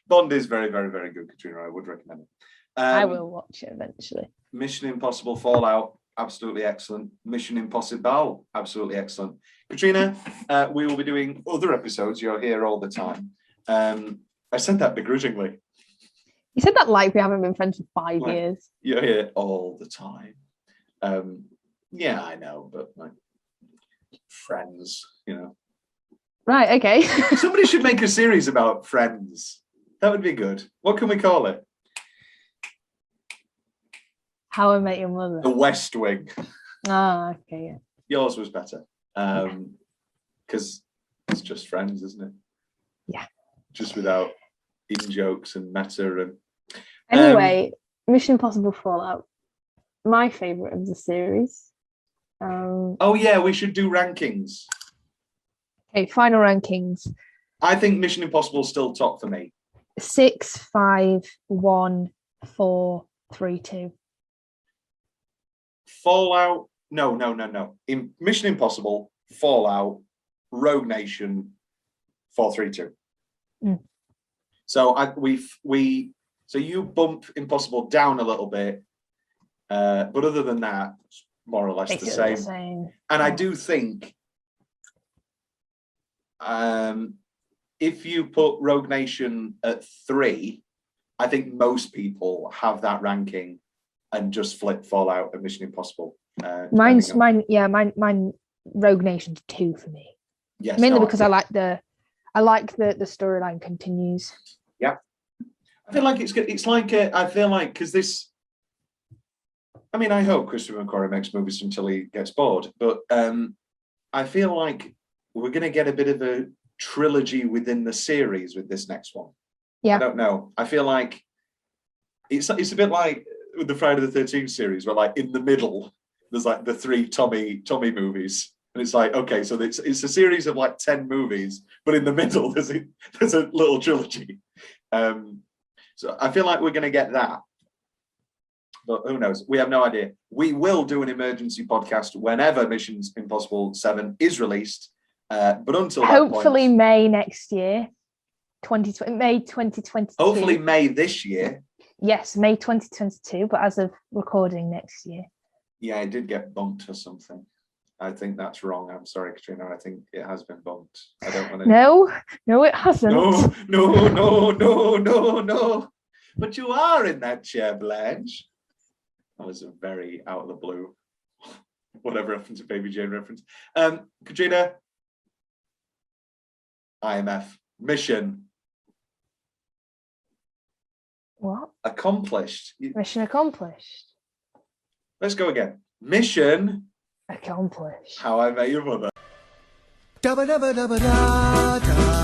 Speaker 1: Bond is very, very, very good, Katrina. I would recommend it.
Speaker 5: I will watch it eventually.
Speaker 1: Mission Impossible Fallout, absolutely excellent. Mission Impossible, absolutely excellent. Katrina, we will be doing other episodes. You're here all the time. I said that begrudgingly.
Speaker 5: You said that like we haven't been friends for 5 years.
Speaker 1: You're here all the time. Yeah, I know, but like friends, you know.
Speaker 5: Right, okay.
Speaker 1: Somebody should make a series about friends. That would be good. What can we call it?
Speaker 5: How I Met Your Mother.
Speaker 1: The West Wing.
Speaker 5: Ah, okay, yeah.
Speaker 1: Yours was better. Because it's just friends, isn't it?
Speaker 5: Yeah.
Speaker 1: Just without in-jokes and meta and...
Speaker 5: Anyway, Mission Impossible Fallout. My favourite of the series.
Speaker 1: Oh yeah, we should do rankings.
Speaker 5: Okay, final rankings.
Speaker 1: I think Mission Impossible is still top for me.
Speaker 5: 6, 5, 1, 4, 3, 2.
Speaker 1: Fallout. No. In Mission Impossible, Fallout, Rogue Nation, 4, 3, 2. So so you bump Impossible down a little bit, but other than that, more or less
Speaker 5: Basically
Speaker 1: the same. And I do think if you put Rogue Nation at 3, I think most people have that ranking and just flip Fallout and Mission Impossible. Mine
Speaker 5: Rogue Nation's 2 for me.
Speaker 1: Yes,
Speaker 5: mainly because I like the storyline continues.
Speaker 1: Yeah, I feel like it's good. It's like I feel like because this. I mean, I hope Christopher McQuarrie makes movies until he gets bored, but I feel like we're going to get a bit of a trilogy within the series with this next one.
Speaker 5: Yeah,
Speaker 1: I don't know. I feel like it's a bit like with the Friday the 13th series, where like in the middle there's like the 3 Tommy movies, and it's like okay, so it's a series of like 10 movies, but in the middle there's a little trilogy. So I feel like we're going to get that. But who knows? We have no idea. We will do an emergency podcast whenever Mission Impossible 7 is released. But until that
Speaker 5: hopefully
Speaker 1: point,
Speaker 5: May next year, May 2022.
Speaker 1: Hopefully May this year.
Speaker 5: Yes, May 2022. But as of recording next year.
Speaker 1: Yeah, it did get bumped or something. I think that's wrong. I'm sorry, Katrina. I think it has been bumped. I don't want to.
Speaker 5: No, it hasn't.
Speaker 1: No. But you are in that chair, Blanche. That was a very out of the blue, whatever reference, a Baby Jane reference. Katrina, IMF, mission.
Speaker 5: What?
Speaker 1: Accomplished.
Speaker 5: Mission accomplished.
Speaker 1: Let's go again. Mission
Speaker 5: accomplished.
Speaker 1: How I Met Your Mother.
Speaker 2: Da ba da ba da ba da da.